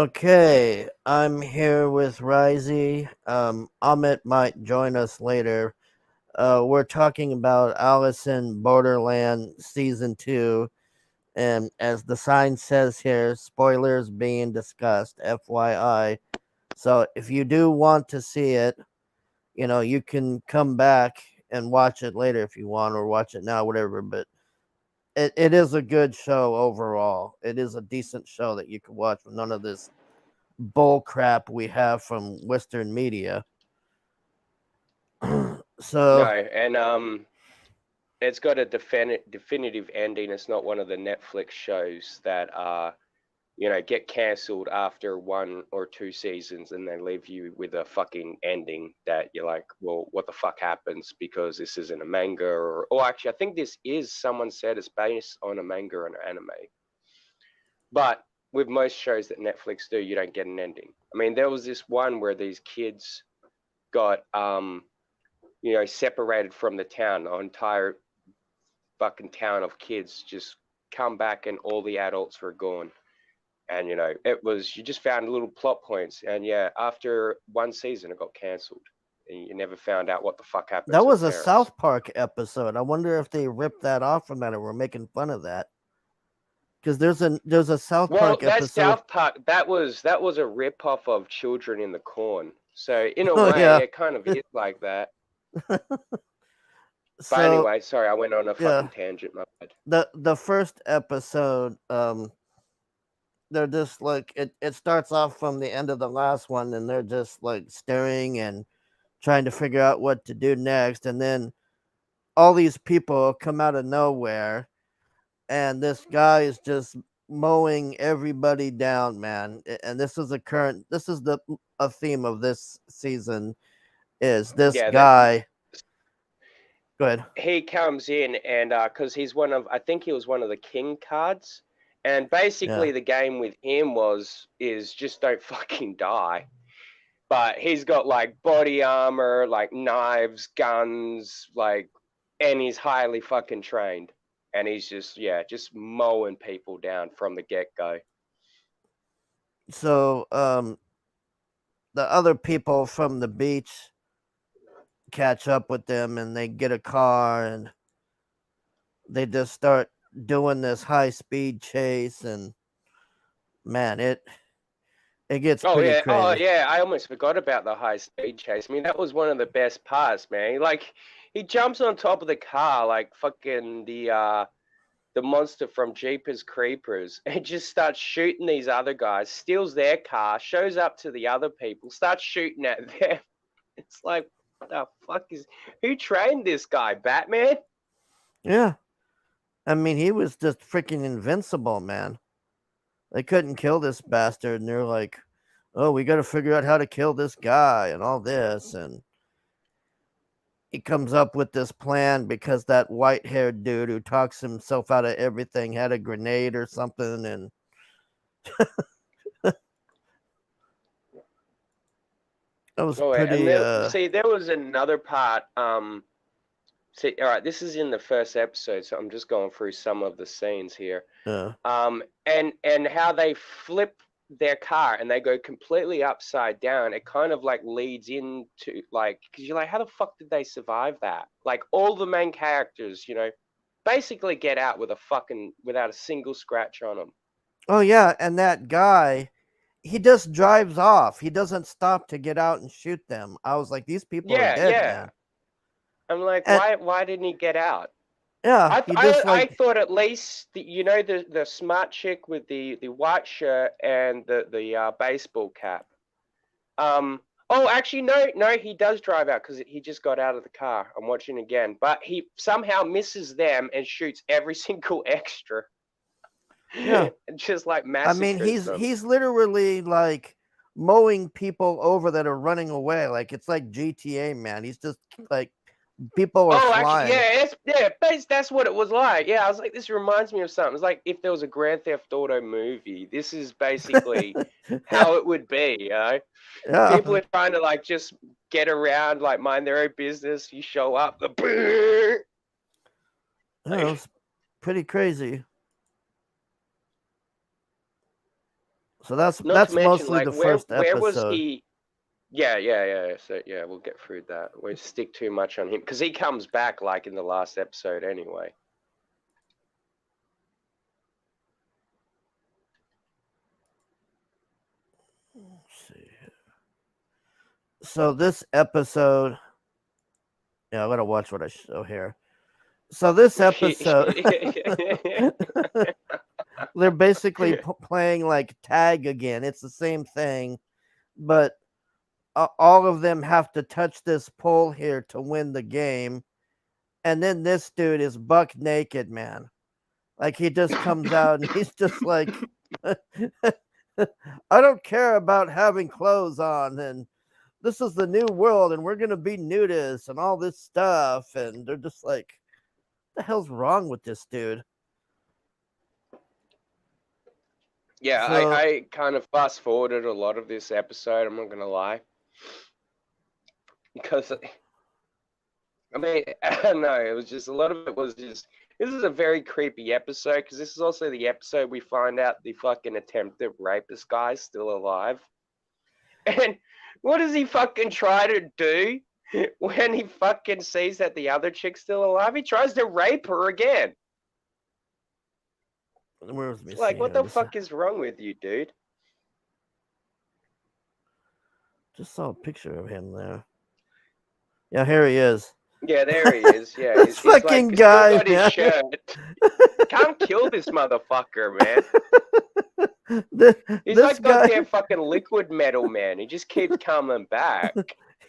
Okay, I'm here with Risey. Amit might join us later. We're talking about Alice in Borderland Season 2. And as the sign says here, spoilers being discussed, FYI. So if you do want to see it, you can come back and watch it later if you want, or watch it now, whatever. But it is a good show overall. It is a decent show that you can watch with none of this bull crap we have from Western media. No, So, and it's got a definitive ending. It's not one of the Netflix shows that get cancelled after one or two seasons and they leave you with a fucking ending that you're like, well, what the fuck happens because this isn't a manga or actually I think this is, someone said it's based on a manga and an anime. But with most shows that Netflix do, you don't get an ending. I mean, there was this one where these kids got separated from the town. The entire fucking town of kids just come back and all the adults were gone. And it was, you just found little plot points, and yeah, after one season it got cancelled and you never found out what the fuck happened that to the was a parents. South Park episode. I wonder if they ripped that off from that or were making fun of that. Because there's a South Well, Park that episode. South Park, that was a rip off of Children in the Corn, so in a Oh way yeah. it kind of is like that. But So anyway, sorry, I went on a yeah, fucking tangent, my bad. the first episode, they're just like it starts off from the end of the last one, and they're just like staring and trying to figure out what to do next, and then all these people come out of nowhere, and this guy is just mowing everybody down, man. And this is the a theme of this season is this Yeah, that guy. Go ahead. he comes in and because he's one of, I think he was one of the king cards, and Yeah. basically the game with him is just don't fucking die. But he's got like body armor, like knives, guns, like, and he's highly fucking trained, and he's just mowing people down from the get go. So the other people from the beach catch up with them, and they get a car, and they just start doing this high speed chase, and man, it gets Oh pretty yeah, oh crazy. yeah. I almost forgot about the high speed chase. I mean, that was one of the best parts, man. Like, he jumps on top of the car like fucking the monster from Jeepers Creepers, and just starts shooting these other guys. Steals their car, shows up to the other people, starts shooting at them. It's like, what the fuck is? Who trained this guy, Batman? Yeah. I mean, he was just freaking invincible, man. They couldn't kill this bastard, and they're like, "Oh, we got to figure out how to kill this guy and all this." And he comes up with this plan because that white-haired dude who talks himself out of everything had a grenade or something, and that was Oh, and pretty. there, see, there was another part. See, all right, this is in the first episode, so I'm just going through some of the scenes here. Uh, And how they flip their car and they go completely upside down. It kind of like leads into like, because you're like, how the fuck did they survive that? Like, all the main characters, basically get out with a fucking without a single scratch on them. oh yeah, and that guy, he just drives off. He doesn't stop to get out and shoot them. I was like, these people are Yeah, dead, yeah. man. I'm like, And why didn't he get out? yeah, I he I, just I like thought at least the smart chick with the white shirt and the baseball cap. Um. Oh, actually, no. He does drive out because he just got out of the car. I'm watching again, but he somehow misses them and shoots every single extra, yeah. and just like I mean, massacres he's them. he's literally like mowing people over that are running away. Like it's like GTA, man. He's just like people are Oh, actually, flying. that's what it was like. Yeah, I was like, this reminds me of something. It's like if there was a Grand Theft Auto movie. This is basically Yeah, how it would be. People yeah. are trying to like just get around, like mind their own business. You show up, the Yeah, it like, was pretty crazy. So that's Not to that's mention, mostly like, the first where was episode. he? Yeah. So yeah, we'll get through that. We stick too much on him because he comes back like in the last episode anyway. Let's see. So this episode, yeah, I gotta watch what I show here. So this episode, they're basically playing like tag again. It's the same thing, but all of them have to touch this pole here to win the game. And then this dude is buck naked, man. Like he just comes out and he's just like, I don't care about having clothes on, and this is the new world, and we're gonna be nudists and all this stuff. And they're just like, what the hell's wrong with this dude? Yeah, So I kind of fast forwarded a lot of this episode. I'm not gonna lie, because I mean, I don't know. It was just a lot of it was just. This is a very creepy episode because this is also the episode we find out the fucking attempted rapist guy's still alive. And what does he fucking try to do when he fucking sees that the other chick's still alive? He tries to rape her again. where's me It's see like, what here? the This fuck is wrong with you, dude? just saw a picture of him there. Yeah, here he is. Yeah, there he is. Yeah, This he's like, fucking he's still guy, got his man. shirt. Can't kill this motherfucker, man. He's This like guy, goddamn fucking liquid metal, man. He just keeps coming back.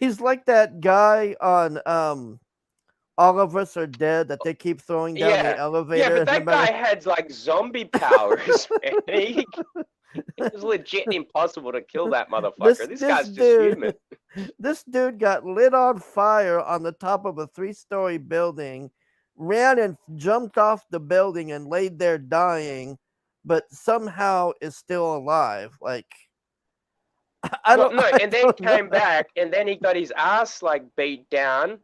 he's like that guy on All of Us Are Dead that they keep throwing down the Yeah, elevator. but that guy had like zombie powers, man. It was legit impossible to kill that motherfucker. This guy's just human. This dude got lit on fire on the top of a 3-story building, ran and jumped off the building and laid there dying, but somehow is still alive. Like I Well, don't. no, I and then don't know. came back, and then he got his ass like beat down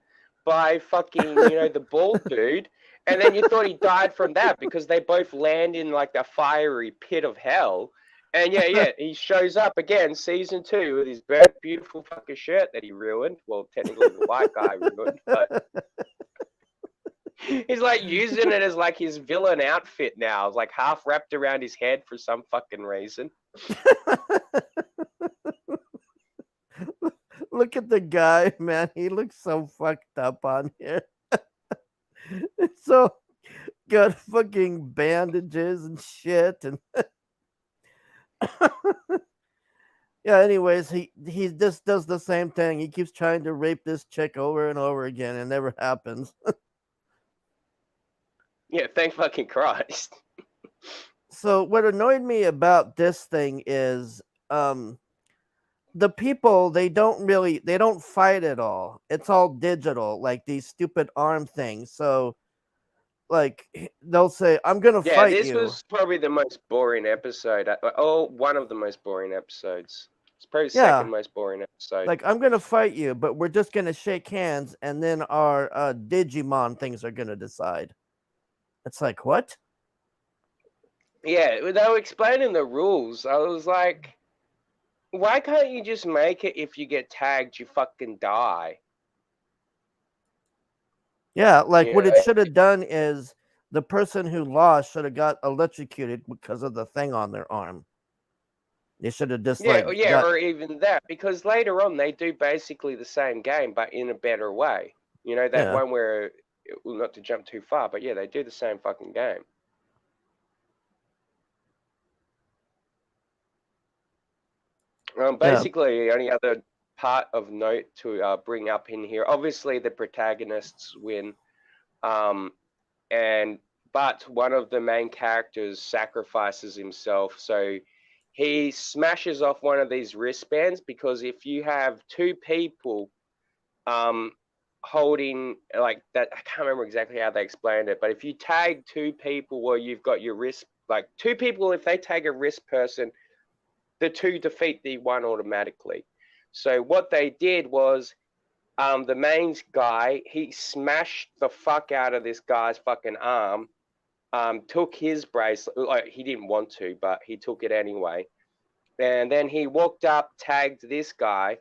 by fucking, the bald dude. And then you thought he died from that because they both land in like the fiery pit of hell. And yeah, he shows up again, season 2, with his beautiful fucking shirt that he ruined. Well, technically the white guy ruined, but he's like using it as like his villain outfit now. It's like half wrapped around his head for some fucking reason. Look at the guy, man. He looks so fucked up on here. So got fucking bandages and shit and yeah, anyways, he just does the same thing. He keeps trying to rape this chick over and over again. It never happens. Yeah, thank fucking Christ. So what annoyed me about this thing is the people, they don't fight at all. It's all digital, like these stupid arm things. So like they'll say, I'm gonna Yeah, fight this you. was probably the most boring episode. Oh, one of the most boring episodes. It's probably the Yeah. second most boring episode. Like, I'm gonna fight you, but we're just gonna shake hands, and then our Digimon things are gonna decide. It's like, what? Yeah, they were explaining the rules. I was like, why can't you just make it if you get tagged, you fucking die? Yeah, like what it Yeah, should have done is the person who lost should have got electrocuted because of the thing on their arm. They should have just yeah, like yeah, got. or even that, because later on they do basically the same game, but in a better way. You know, that Yeah. one where, well, not to jump too far, but yeah, they do the same fucking game. Basically, the only other part of note to bring up in here, obviously the protagonists win, but one of the main characters sacrifices himself, so he smashes off one of these wristbands, because if you have two people holding like that, I can't remember exactly how they explained it, but if you tag two people where you've got your wrist, like two people, if they tag a wrist person, the two defeat the one automatically. So what they did was, the main guy, he smashed the fuck out of this guy's fucking arm, took his bracelet, like he didn't want to, but he took it anyway, And then he walked up, tagged this guy,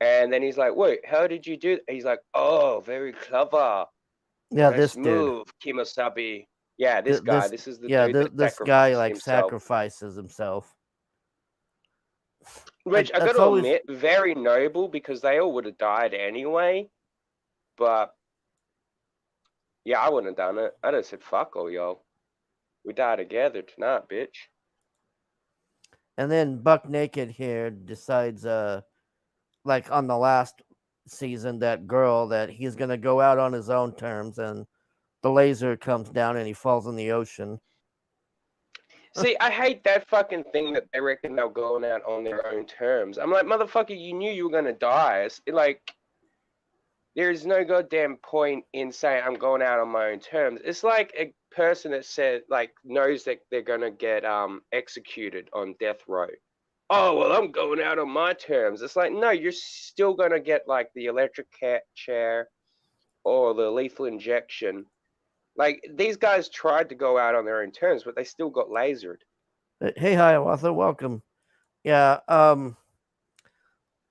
and then he's like, "Wait, how did you do that?" He's like, "Oh, very clever, Yeah, nice this dude. move, Kimosabi." Yeah, this Th- guy. This This is the yeah, dude that this guy sacrificed like himself. sacrifices himself. Which I got That's to always admit, very noble because they all would have died anyway. But yeah, I wouldn't have done it. I'd have said, "Fuck all y'all. We die together tonight, bitch." and then Buck Naked here decides like on the last season that girl that he's going to go out on his own terms and the laser comes down and he falls in the ocean. See, I hate that fucking thing that they reckon they're going out on their own terms. I'm like, motherfucker, you knew you were gonna die. It's like, there's no goddamn point in saying I'm going out on my own terms. It's like a person that said, like, knows that they're gonna get executed on death row. Oh well, I'm going out on my terms. It's like, no, you're still gonna get like the electric chair or the lethal injection. Like these guys tried to go out on their own terms, but they still got lasered. Hey, Hiawatha, welcome. Yeah,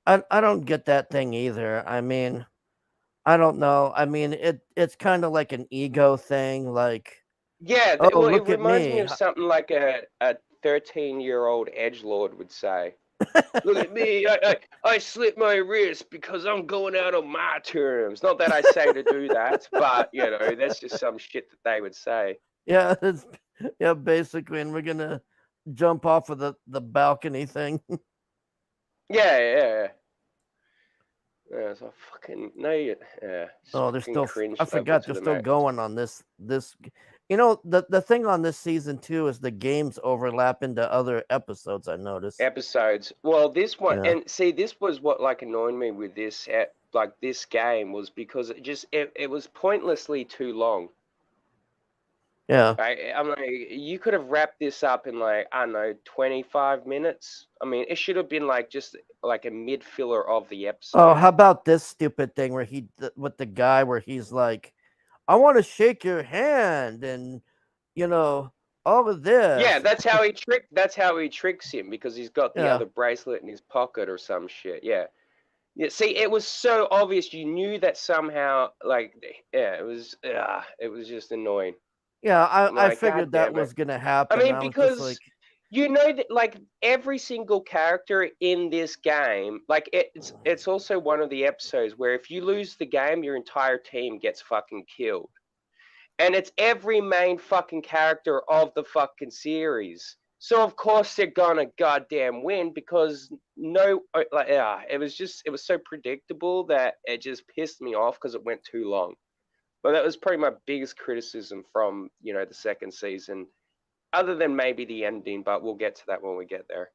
I don't get that thing either. I mean, I don't know. I mean, it's kind of like an ego thing. Like, Yeah, oh, well, it look at reminds me me. of something like a 13-year-old edgelord would say. Look at me, I slit my wrist because I'm going out on my terms. Not that I say to do that, but you know, that's just some shit that they would say. Yeah, yeah, basically, and we're gonna jump off of the balcony thing. Yeah, yeah. Yeah, so fucking no, yeah, just Oh, they're fucking still. I cringe level forgot to they're the still max. going on this. You know, the thing on this season too is the games overlap into other episodes. I noticed. Episodes. Well, this one, Yeah, and see, this was what like annoyed me with this, like this game was because it was pointlessly too long. yeah. I'm like, you could have wrapped this up in like, I don't know, 25 minutes. I mean, it should have been like just like a mid filler of the Oh, episode. how about this stupid thing where with the guy where he's like, "I want to shake your hand," and you know all of Yeah, this. that's how he tricks him because he's got the Yeah, other bracelet in his pocket or some shit. Yeah. Yeah, see, it was so obvious. You knew that somehow, like, yeah, it was just annoying. yeah. I'm I like, God figured that damn it. was gonna I happen. mean, I was just like, because you know that like every single character in this game, like it's also one of the episodes where if you lose the game, your entire team gets fucking killed. And it's every main fucking character of the fucking series. So of course they're gonna goddamn win because no, like yeah, it was so predictable that it just pissed me off because it went too long. But that was probably my biggest criticism from the second season, other than maybe the ending. But we'll get to that when we get there.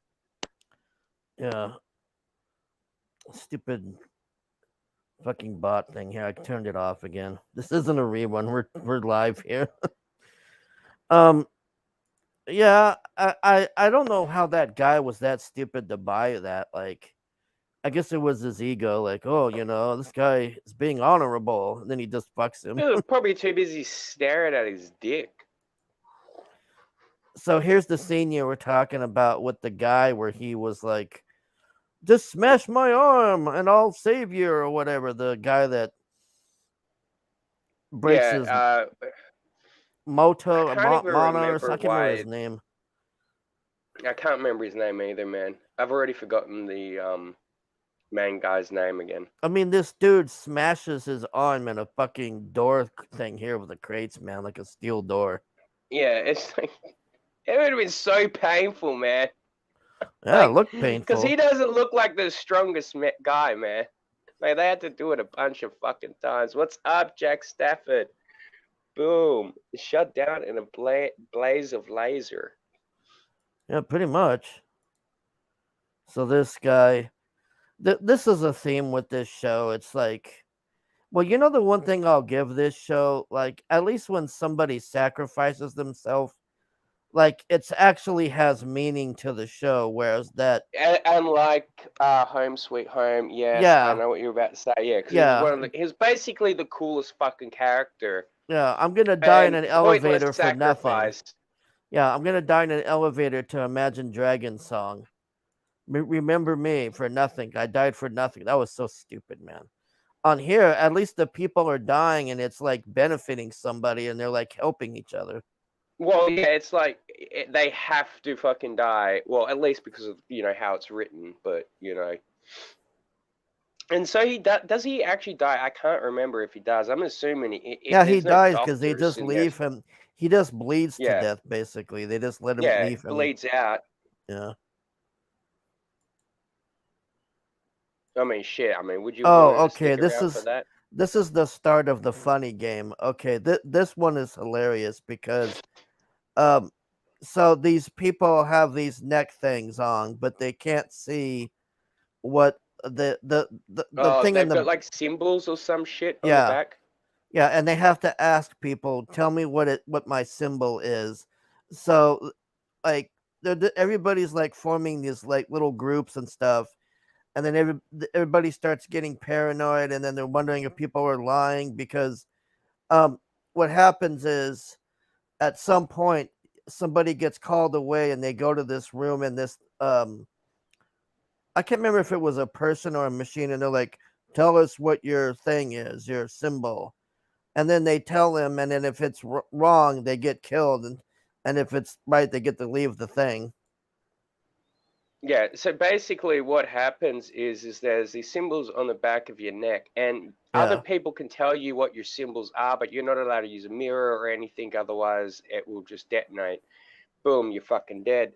yeah, stupid fucking bot thing here. I turned it off again. This isn't a rerun. We're live here. um, yeah, I don't know how that guy was that stupid to buy that. Like, I guess it was his ego. Like, oh, this guy is being honorable, and then he just fucks him. He was probably too busy staring at his dick. So here's the scene you were talking about with the guy where he was like, just smash my arm and I'll save you or whatever. The guy that breaks Yeah, his I moto can't even mana or remember something. I can't remember why. his name. I can't remember his name either, man. I've already forgotten the main guy's name again. I mean, this dude smashes his arm in a fucking door thing here with the crates, man, like a steel door. Yeah, it's like it would have been so painful, man. Yeah, it Like, looked because he painful. doesn't look like the strongest guy, man. Like they had to do it a bunch of fucking times. What's up, Jack Stafford? Boom! Shut down in a blaze of laser. Yeah, pretty much. So this guy, this is a theme with this show. It's like, well, the one thing I'll give this show, like at least when somebody sacrifices themselves, like it's actually has meaning to the show. Whereas that, And like Home Sweet Home, yes, I yeah, know what you're about to say. Yeah, because he was yeah, he was basically the coolest fucking character. yeah, I'm gonna die in And an pointless elevator for nothing. sacrifice. Yeah, I'm gonna die in an elevator to Imagine Dragons song. Remember me for nothing. I died for nothing. That was so stupid, man. On here, at least the people are dying and it's like benefiting somebody and they're like helping each other. Well, yeah, it's like they have to fucking die. Well, at least because of how it's written, but And so does he actually die? I can't remember if he does. I'm assuming Yeah, he there's no dies because they doctors just in there. leave him. He just bleeds to Yeah, death, basically. They just let him yeah, leave him. bleeds out. Yeah. I mean, shit. I mean, would you want Oh, to okay. stick around for that? This is the start of the funny game. Okay, this one is hilarious because um so these people have these neck things on, but they can't see what the Oh, thing in they've got the like symbols or some shit on the yeah. back. Yeah, and they have to ask people, "Tell me what my symbol is." So like everybody's like forming these like little groups and stuff, and then everybody starts getting paranoid, and then they're wondering if people are lying because um what happens is at some point somebody gets called away and they go to this room and this I can't remember if it was a person or a machine, and they're like, "Tell us what your thing is, your symbol." And then they tell him, and then if it's wrong, they get killed, and if it's right, they get to leave the thing. Yeah, so basically what happens is there's these symbols on the back of your neck, and other Yeah, people can tell you what your symbols are, but you're not allowed to use a mirror or anything, otherwise it will just detonate. Boom, you're fucking dead.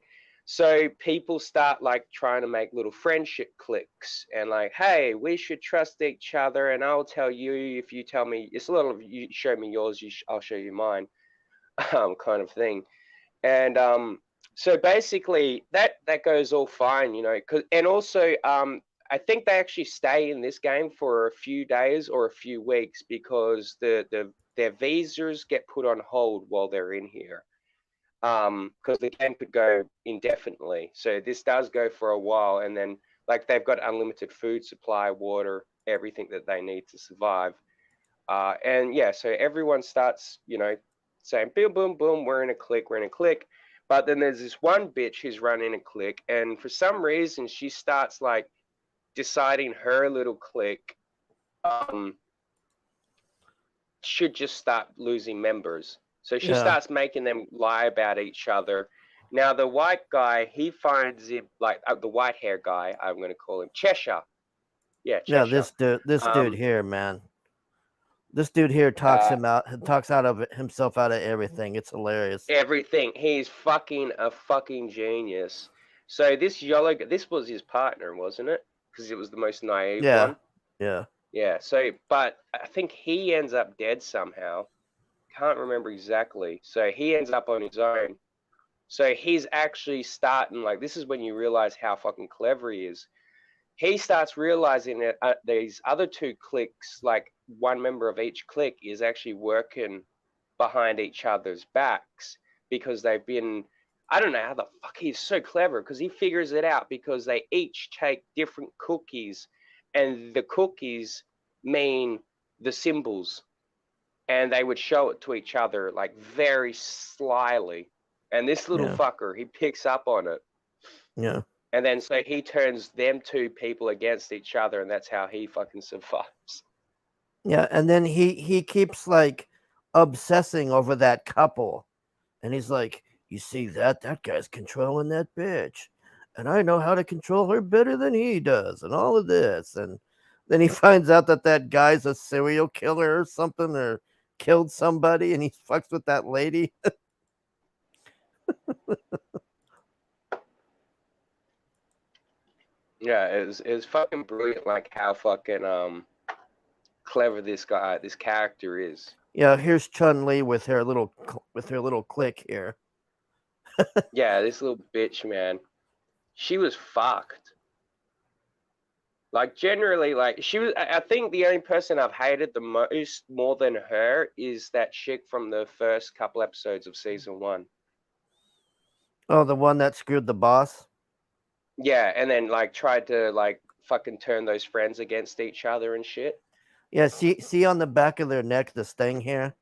So people start like trying to make little friendship cliques and like, hey, we should trust each other, and I'll tell you if you tell me. It's a little of you show me yours, I'll show you mine, kind of thing. And so basically that goes all fine, and also I think they actually stay in this game for a few days or a few weeks because their visas get put on hold while they're in here, because the game could go indefinitely. So this does go for a while, and then like they've got unlimited food supply, water, everything that they need to survive. And yeah, so everyone starts, saying boom, boom, boom, we're in a clique, we're in a clique. But then there's this one bitch who's running a clique, and for some reason she starts like deciding her little clique um, should just start losing members. So she yeah, starts making them lie about each other. Now the white guy, he finds him like the white hair guy. I'm going to call him Cheshire. Yeah, yeah. Cheshire. This dude Um, here, man. This dude here uh, talks out of himself out of everything. It's hilarious. everything. He's fucking a fucking genius. So this yellow, this was his partner, wasn't it? Because it was the most naive Yeah, one. yeah, Yeah. So, but I think he ends up dead somehow. Can't remember exactly. So he ends up on his own. So he's actually starting like this is when you realize how fucking clever he is. He starts realizing that these other two cliques, like one member of each clique, is actually working behind each other's backs because they've been. I don't know how the fuck he's so clever because he figures it out because they each take different cookies, and the cookies mean the symbols, and they would show it to each other like very slyly. And this little yeah, fucker, he picks up on it, yeah, and then so he turns them two people against each other, and that's how he fucking survives. yeah. And then he keeps like obsessing over that couple, and he's like, "You see that guy's controlling that bitch, and I know how to control her better than he does, and all of this." And then he finds out that that guy's a serial killer or something, or killed somebody, and he fucks with that lady. Yeah, it was fucking brilliant, like how fucking clever this character is. Yeah, here's Chun Li with her little click here. Yeah, this little bitch, man, she was fucked. Like generally, like she was. I think the only person I've hated the most more than her is that chick from the first couple episodes of season one. Oh, the one that screwed the boss. Yeah, and then like tried to like fucking turn those friends against each other and shit. Yeah, see on the back of their neck this thing here.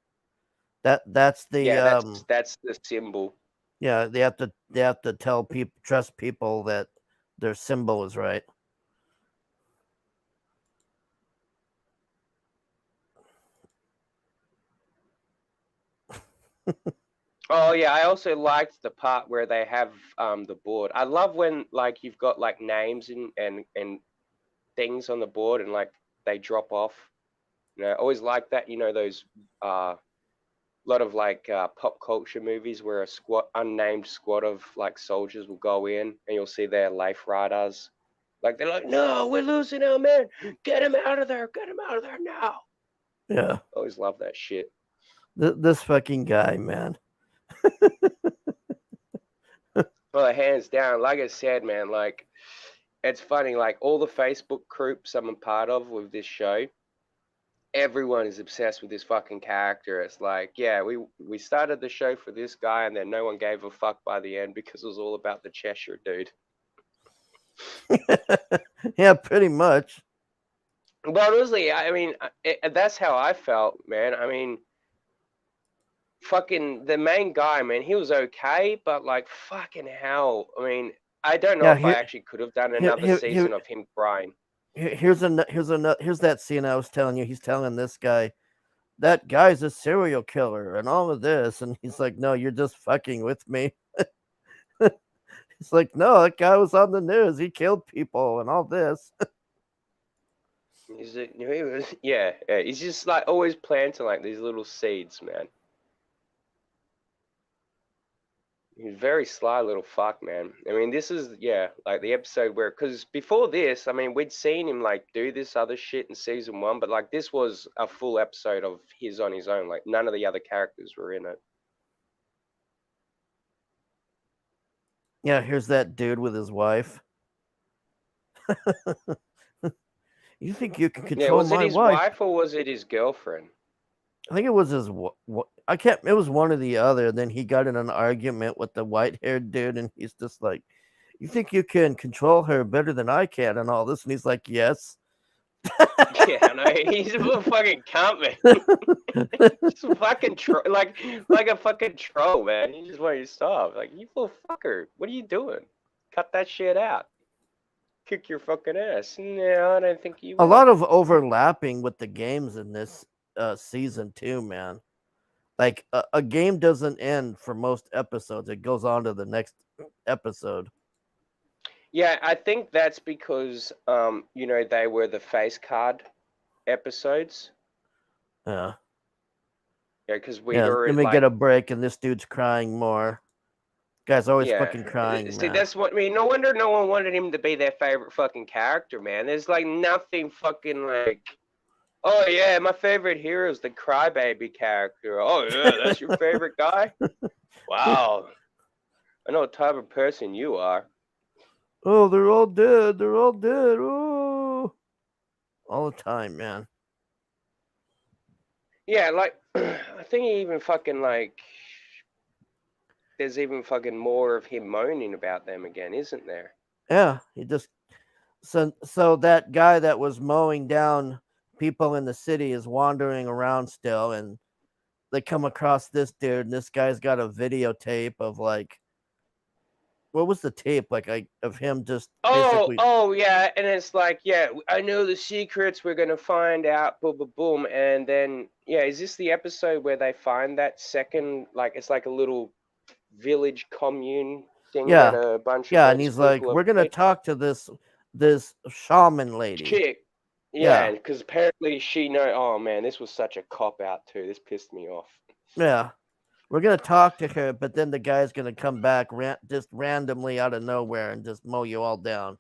That's the Yeah, that's the symbol. yeah, they have to tell people, trust people that their symbol is right. Oh yeah, I also liked the part where they have the board. I love when like you've got like names and things on the board and like they drop off. I always like that. Those lot of like pop culture movies where a unnamed squad of like soldiers will go in and you'll see their life riders. Like they're like, no, we're losing our men. Get him out of there. Get him out of there now. Yeah, Always love that shit. this fucking guy, man. Well, hands down, like I said, man, like it's funny, like all the Facebook groups I'm a part of with this show, everyone is obsessed with this fucking character. It's like, yeah, we started the show for this guy, and then no one gave a fuck by the end because it was all about the Cheshire dude. Yeah, pretty much. But honestly, I mean, that's how I felt, man. I mean, fucking the main guy, man, he was okay, but like, fucking hell. I mean, I don't know Yeah, if I actually could have done here, another here, season of him crying. here's here's that scene I was telling you. He's telling this guy, that guy's a serial killer and all of this, and he's like, no, you're just fucking with me. He's like, no, that guy was on the news. He killed people and all this. Yeah. He's just like always planting like these little seeds, man. He's a very sly little fuck, man. I mean, this is like the episode where, because before this, I mean, we'd seen him like do this other shit in season 1, but like this was a full episode of his on his own. Like none of the other characters were in it. Yeah, here's that dude with his wife. You think you can Yeah, control was it my his wife? wife or was it his girlfriend? I think it was his. I can't. It was one or the other. Then he got in an argument with the white-haired dude, and he's just like, "You think you can control her better than I can?" And all this, and he's like, "Yes." Yeah, no, he's a little fucking cunt, man. Just fucking like a fucking troll, man. You just want to stop. Like, you little fucker, what are you doing? Cut that shit out. Kick your fucking ass. No, I don't think you A will. lot of overlapping with the games in this season too, man. Like a game doesn't end for most episodes; it goes on to the next episode. Yeah, I think that's because they were the face card episodes. Yeah, Yeah, because we'd yeah. Then already we get like a break, and this dude's crying more. Guy's always yeah. fucking crying, See, man. that's what I mean. No wonder no one wanted him to be their favorite fucking character, man. There's like nothing fucking like, oh yeah, my favorite hero is the crybaby character. Oh yeah, that's your favorite guy? Wow. I know what type of person you are. Oh, they're all dead. They're all dead. Oh, all the time, man. Yeah, like I think he even fucking like there's even fucking more of him moaning about them again, isn't there? Yeah, he just so that guy that was mowing down people in the city is wandering around still, and they come across this dude, and this guy's got a videotape of like, what was the tape like? Of him just basically. Oh yeah, and it's like, yeah, I know the secrets. We're gonna find out. Boom, boom, boom, and then yeah, is this the episode where they find that second? Like, it's like a little village commune thing that Yeah, a bunch of yeah, and those he's like, people have we're gonna made. talk to this shaman lady. Chick, yeah, Yeah, because apparently she know. Oh man, this was such a cop out too. This pissed me off. yeah. We're gonna talk to her, but then the guy's gonna come back just randomly out of nowhere and just mow you all down.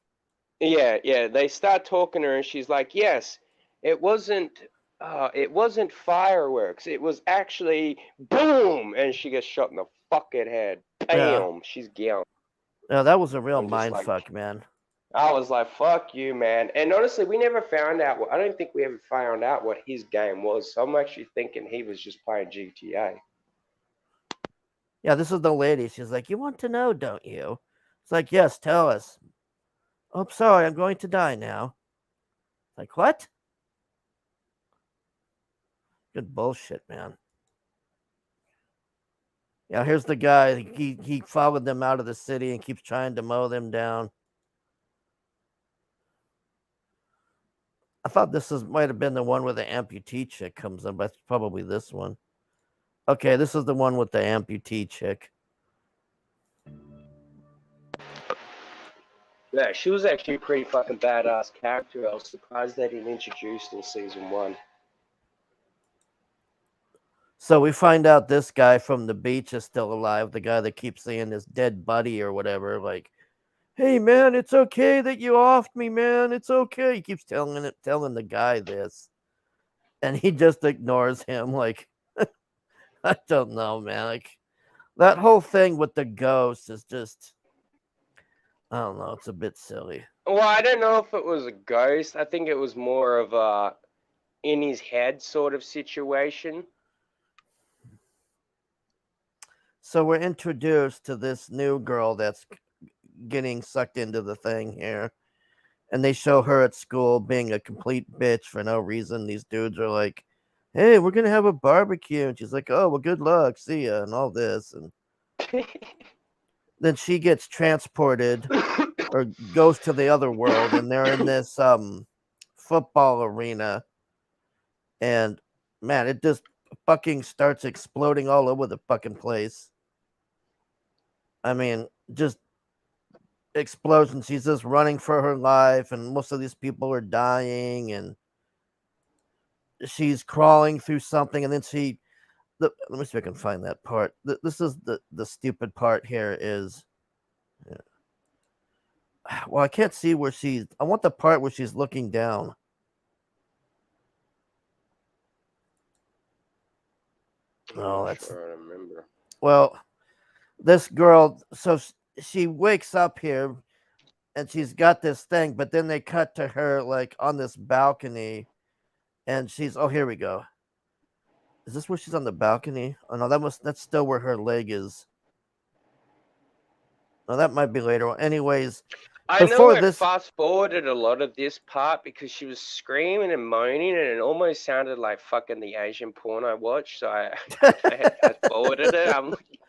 Yeah. They start talking to her, and she's like, "Yes, it wasn't. It wasn't fireworks. It was actually boom!" And she gets shot in the fucking head. Yeah, Bam! She's gone. yeah, that was a real I'm just mind like, fuck, man. I was like, "Fuck you, man!" And honestly, we never found out. I don't think we ever found out what his game was. So I'm actually thinking he was just playing GTA. Yeah, this is the lady. She's like, "You want to know, don't you?" It's like, "Yes, tell us." "Oh, sorry, I'm going to die now." Like, what? Good bullshit, man. Yeah, here's the guy. He followed them out of the city and keeps trying to mow them down. I thought might have been the one where the amputee chick comes in, but it's probably this one. Okay, this is the one with the amputee chick. Yeah, she was actually a pretty fucking badass character. I was surprised they didn't introduce in season one. So we find out this guy from the beach is still alive, the guy that keeps seeing his dead buddy or whatever, like, hey man, it's okay that you offed me, man. It's okay. He keeps telling the guy this. And he just ignores him, like, I don't know, man. Like that whole thing with the ghost is just, I don't know, it's a bit silly. Well, I don't know if it was a ghost. I think it was more of a in his head sort of situation. So we're introduced to this new girl that's getting sucked into the thing here. And they show her at school being a complete bitch for no reason. These dudes are like, hey, we're going to have a barbecue. And she's like, oh, well, good luck. See ya. And all this. And then she gets transported or goes to the other world. And they're in this football arena. And man, it just fucking starts exploding all over the fucking place. I mean, just explosions. She's just running for her life, and most of these people are dying, and she's crawling through something, and then let me see if I can find that part. This is the stupid part here is, well, I can't see where I want the part where she's looking down. Oh, that's sure I remember. Well, this girl, so she wakes up here and she's got this thing, but then they cut to her like on this balcony, and oh, here we go. Is this where she's on the balcony? Oh no, that's still where her leg is. No, that might be later on. Anyways, I know I fast forwarded a lot of this part because she was screaming and moaning, and it almost sounded like fucking the Asian porn I watched. So I fast forwarded it. I'm like,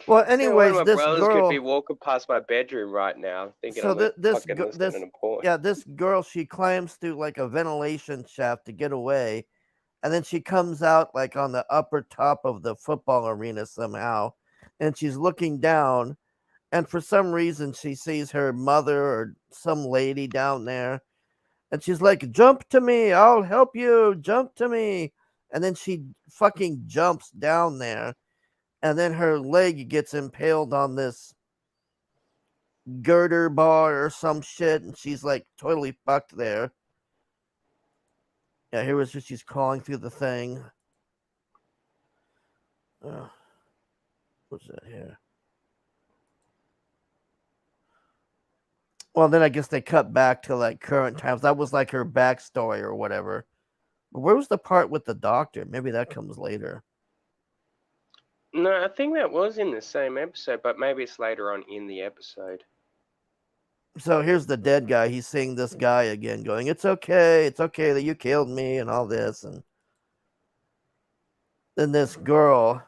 well, anyways, one of my this brothers girl could be walking past my bedroom right now, thinking so I'm fucking this listening to porn. yeah, this girl, she climbs through like a ventilation shaft to get away, and then she comes out like on the upper top of the football arena somehow, and she's looking down, and for some reason she sees her mother or some lady down there, and she's like, jump to me, I'll help you, jump to me. And then she fucking jumps down there, and then her leg gets impaled on this girder bar or some shit, and she's like totally fucked there. Yeah, here was she's crawling through the thing. What's that here? Well, then I guess they cut back to like current times. That was like her backstory or whatever. But where was the part with the doctor? Maybe that comes later. No, I think that was in the same episode, but maybe it's later on in the episode. So here's the dead guy. He's seeing this guy again going, it's okay that you killed me and all this. And then this girl,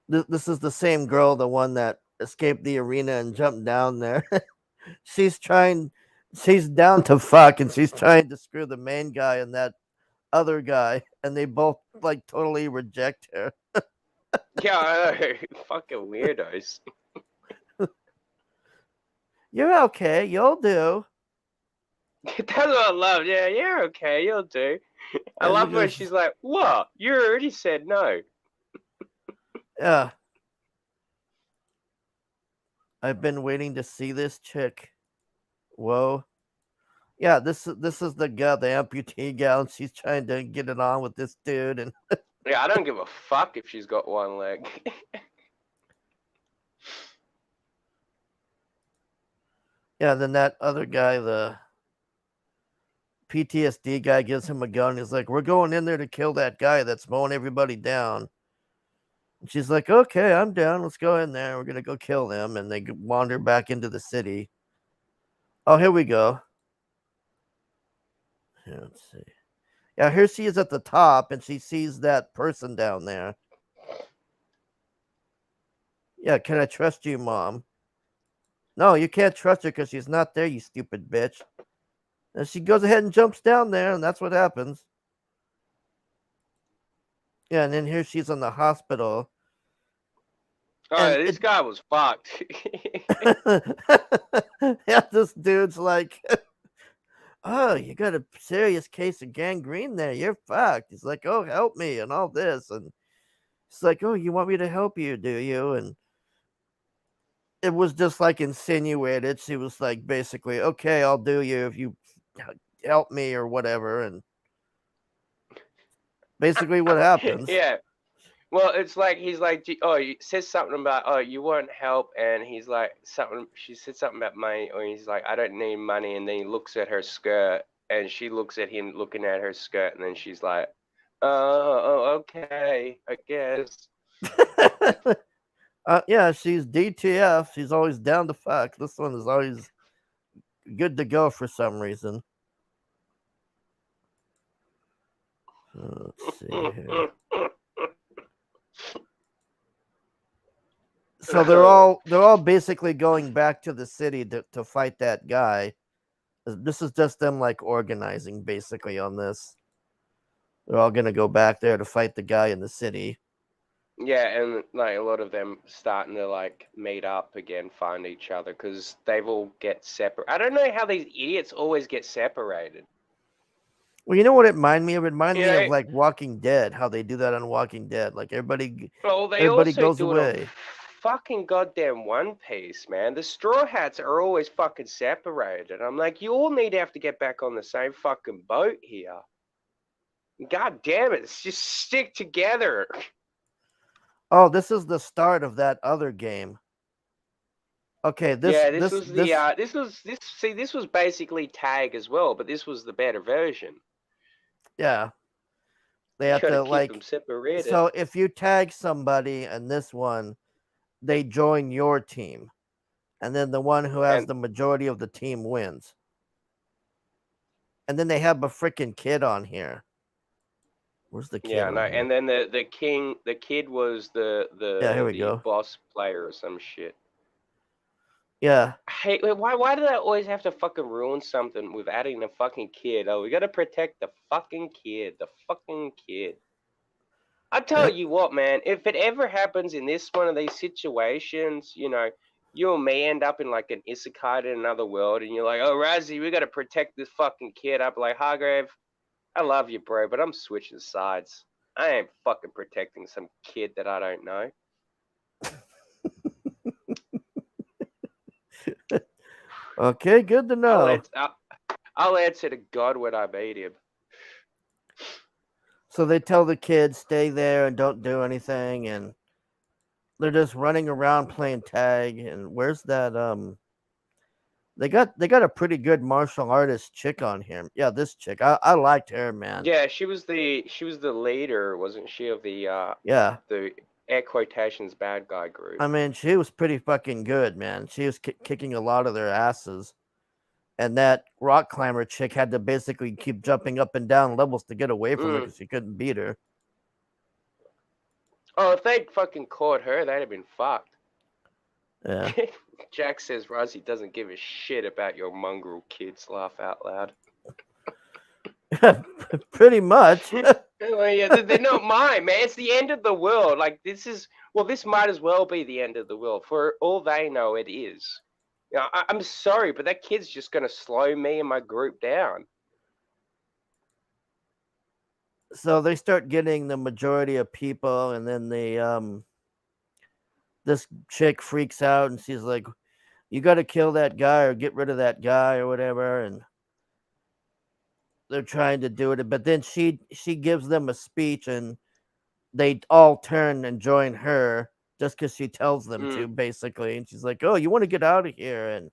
this is the same girl, the one that escaped the arena and jumped down there. she's down to fuck, and she's trying to screw the main guy and that other guy, and they both like totally reject her. Yeah, I know. Fucking weirdos. You're okay, you'll do. That's what I love. Yeah, you're okay, you'll do. I love when she's like, what? You already said no. Yeah. I've been waiting to see this chick. Whoa. Yeah, this is the gal, the amputee gal, and she's trying to get it on with this dude. And yeah, I don't give a fuck if she's got one leg. yeah, then that other guy, the PTSD guy, gives him a gun. He's like, we're going in there to kill that guy that's mowing everybody down. And she's like, okay, I'm down. Let's go in there. We're going to go kill them. And they wander back into the city. Oh, here we go. Yeah, let's see. Yeah, here she is at the top, and she sees that person down there. Yeah, can I trust you, Mom? No, you can't trust her because she's not there, you stupid bitch. And she goes ahead and jumps down there, and that's what happens. Yeah, and then here she's in the hospital, Oh, and this it. guy was fucked. Yeah, this dude's like, "Oh, you got a serious case of gangrene there. You're fucked." He's like, "Oh, help me," and all this, and it's like, "Oh, you want me to help you, do you?" And it was just like insinuated. She was like, basically, "Okay, I'll do you if you help me or whatever," and basically what happens. Yeah. Well, it's like he's like, oh, he says something about, oh, you want help, and he's like something. She said something about money, or he's like, I don't need money, and then he looks at her skirt, and she looks at him looking at her skirt, and then she's like, oh, okay, I guess. Yeah, she's DTF. She's always down to fuck. This one is always good to go for some reason. Let's see here. So they're all basically going back to the city to fight that guy. This is just them like organizing basically on this. They're all gonna go back there to fight the guy in the city. Yeah, and like a lot of them starting to like meet up again, find each other because they've all get separate. I don't know how these idiots always get separated. Well, you know what it reminded me of? It reminded You me of know, like Walking Dead, how they do that on Walking Dead. Like well, they everybody also goes do it on away. fucking goddamn One Piece, man. The Straw Hats are always fucking separated. I'm like, you all need to have to get back on the same fucking boat here. God damn it, just stick together. Oh, this is the start of that other game. Okay, this Yeah, this this this was basically Tag as well, but this was the better version. yeah. They You have gotta to keep them like separated. so if you tag somebody in this one, they join your team. And then the one who has And the majority of the team wins. And then they have a freaking kid on here. Where's the kid yeah, no, on here? and then the kid was Yeah, here we the go. boss player or some shit. Yeah. Hey, why do they always have to fucking ruin something with adding a fucking kid? Oh, we gotta protect the fucking kid, the fucking kid. I tell Yeah. you what, man, if it ever happens in this one of these situations, you know, you and me end up in like an isekai in another world, and you're like, oh, Razzie, we gotta protect this fucking kid. I'd be like, Hargrave, I love you, bro, but I'm switching sides. I ain't fucking protecting some kid that I don't know. Okay, good to I'll know. answer, I'll answer to God when I meet him. So they tell the kids stay there and don't do anything, and they're just running around playing tag. And where's that? They got a pretty good martial artist chick on here. Yeah, this chick. I liked her, man. Yeah, she was the leader, wasn't she, of Yeah. the air quotations bad guy group. I mean, she was pretty fucking good, man. She was kicking a lot of their asses. And that rock climber chick had to basically keep jumping up and down levels to get away from her Mm. because she couldn't beat her. Oh, if they'd fucking caught her, they'd have been fucked. Yeah. Jack says Rosie doesn't give a shit about your mongrel kids. Laugh out loud. Pretty much. Well, yeah, they're not mine, man. It's the end of the world. Like this might as well be the end of the world. For all they know, it is. You know, I'm sorry, but that kid's just gonna slow me and my group down. So they start getting the majority of people, and then this chick freaks out and she's like, "You got to kill that guy or get rid of that guy or whatever." And they're trying to do it, but then she gives them a speech, and they all turn and join her just because she tells them to, Mm. basically. And she's like, "Oh, you want to get out of here?" And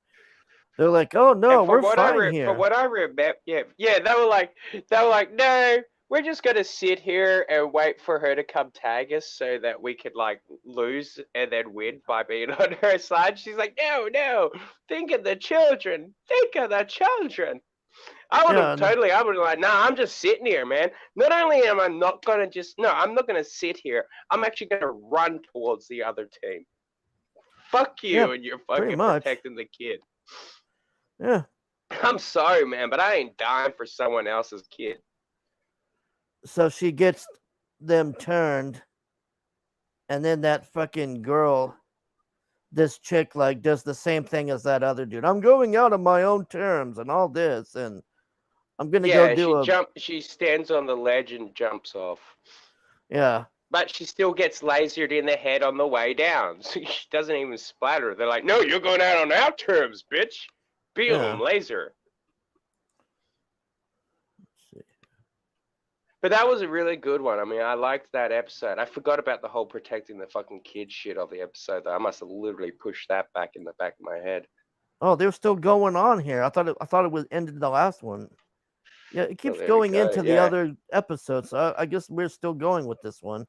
they're like, "Oh And no, we're fine here." what I remember, yeah, they were like, no, we're just gonna sit here and wait for her to come tag us so that we could like lose and then win by being on her side. She's like, no, no, think of the children, think of the children. Yeah, I would have like, nah, I'm just sitting here, man. Not only am I not gonna no, I'm not gonna sit here. I'm actually gonna run towards the other team. Fuck yeah, you, and you're pretty fucking much. protecting the kid. Yeah. I'm sorry, man, but I ain't dying for someone else's kid. So she gets them turned, and then that fucking girl, this chick, like does the same thing as that other dude. I'm going out on my own terms and all this, and I'm gonna go Yeah, do a she stands on the ledge and jumps off. yeah. But she still gets lasered in the head on the way down. So she doesn't even splatter. They're like, no, you're going out on our terms, bitch. Boom, Yeah. laser. Let's see. But that was a really good one. I mean, I liked that episode. I forgot about the whole protecting the fucking kid shit of the episode, though. I must have literally pushed that back in the back of my head. Oh, they're still going on here. I thought it was ended the last one. Yeah, it Well, keeps there we going go. into the Yeah. other episodes. So I guess we're still going with this one.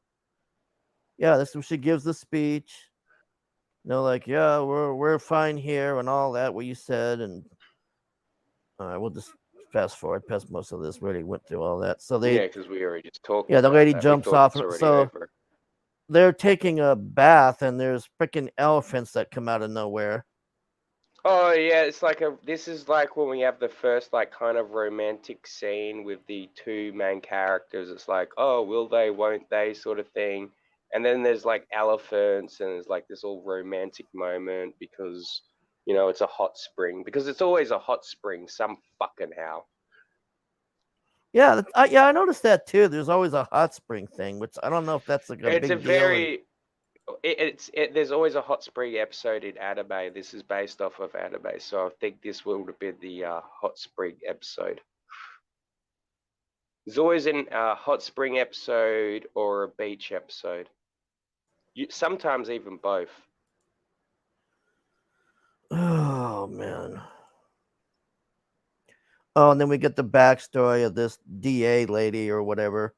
Yeah, this is where she gives the speech. Like, yeah, we're fine here and all that, what you said, and all right, we'll just fast forward past most of this. We already went through all that. So Yeah, because we already just talked yeah, the about lady that. We jumps thought off. it's already So over. they're taking a bath, and there's freaking elephants that come out of nowhere. Oh yeah, it's like this is like when we have the first like kind of romantic scene with the two main characters. It's like, oh, will they, won't they sort of thing. And then there's like elephants and there's like this all romantic moment because it's a hot spring, because it's always a hot spring some fucking how. Yeah, I noticed that too. There's always a hot spring thing, which I don't know if that's like a It's a big deal. And very there's always a hot spring episode in anime. This is based off of anime, so I think this would have been the hot spring episode. There's always a hot spring episode or a beach episode. Sometimes even both. oh man. Oh, and then we get the backstory of this DA lady or whatever.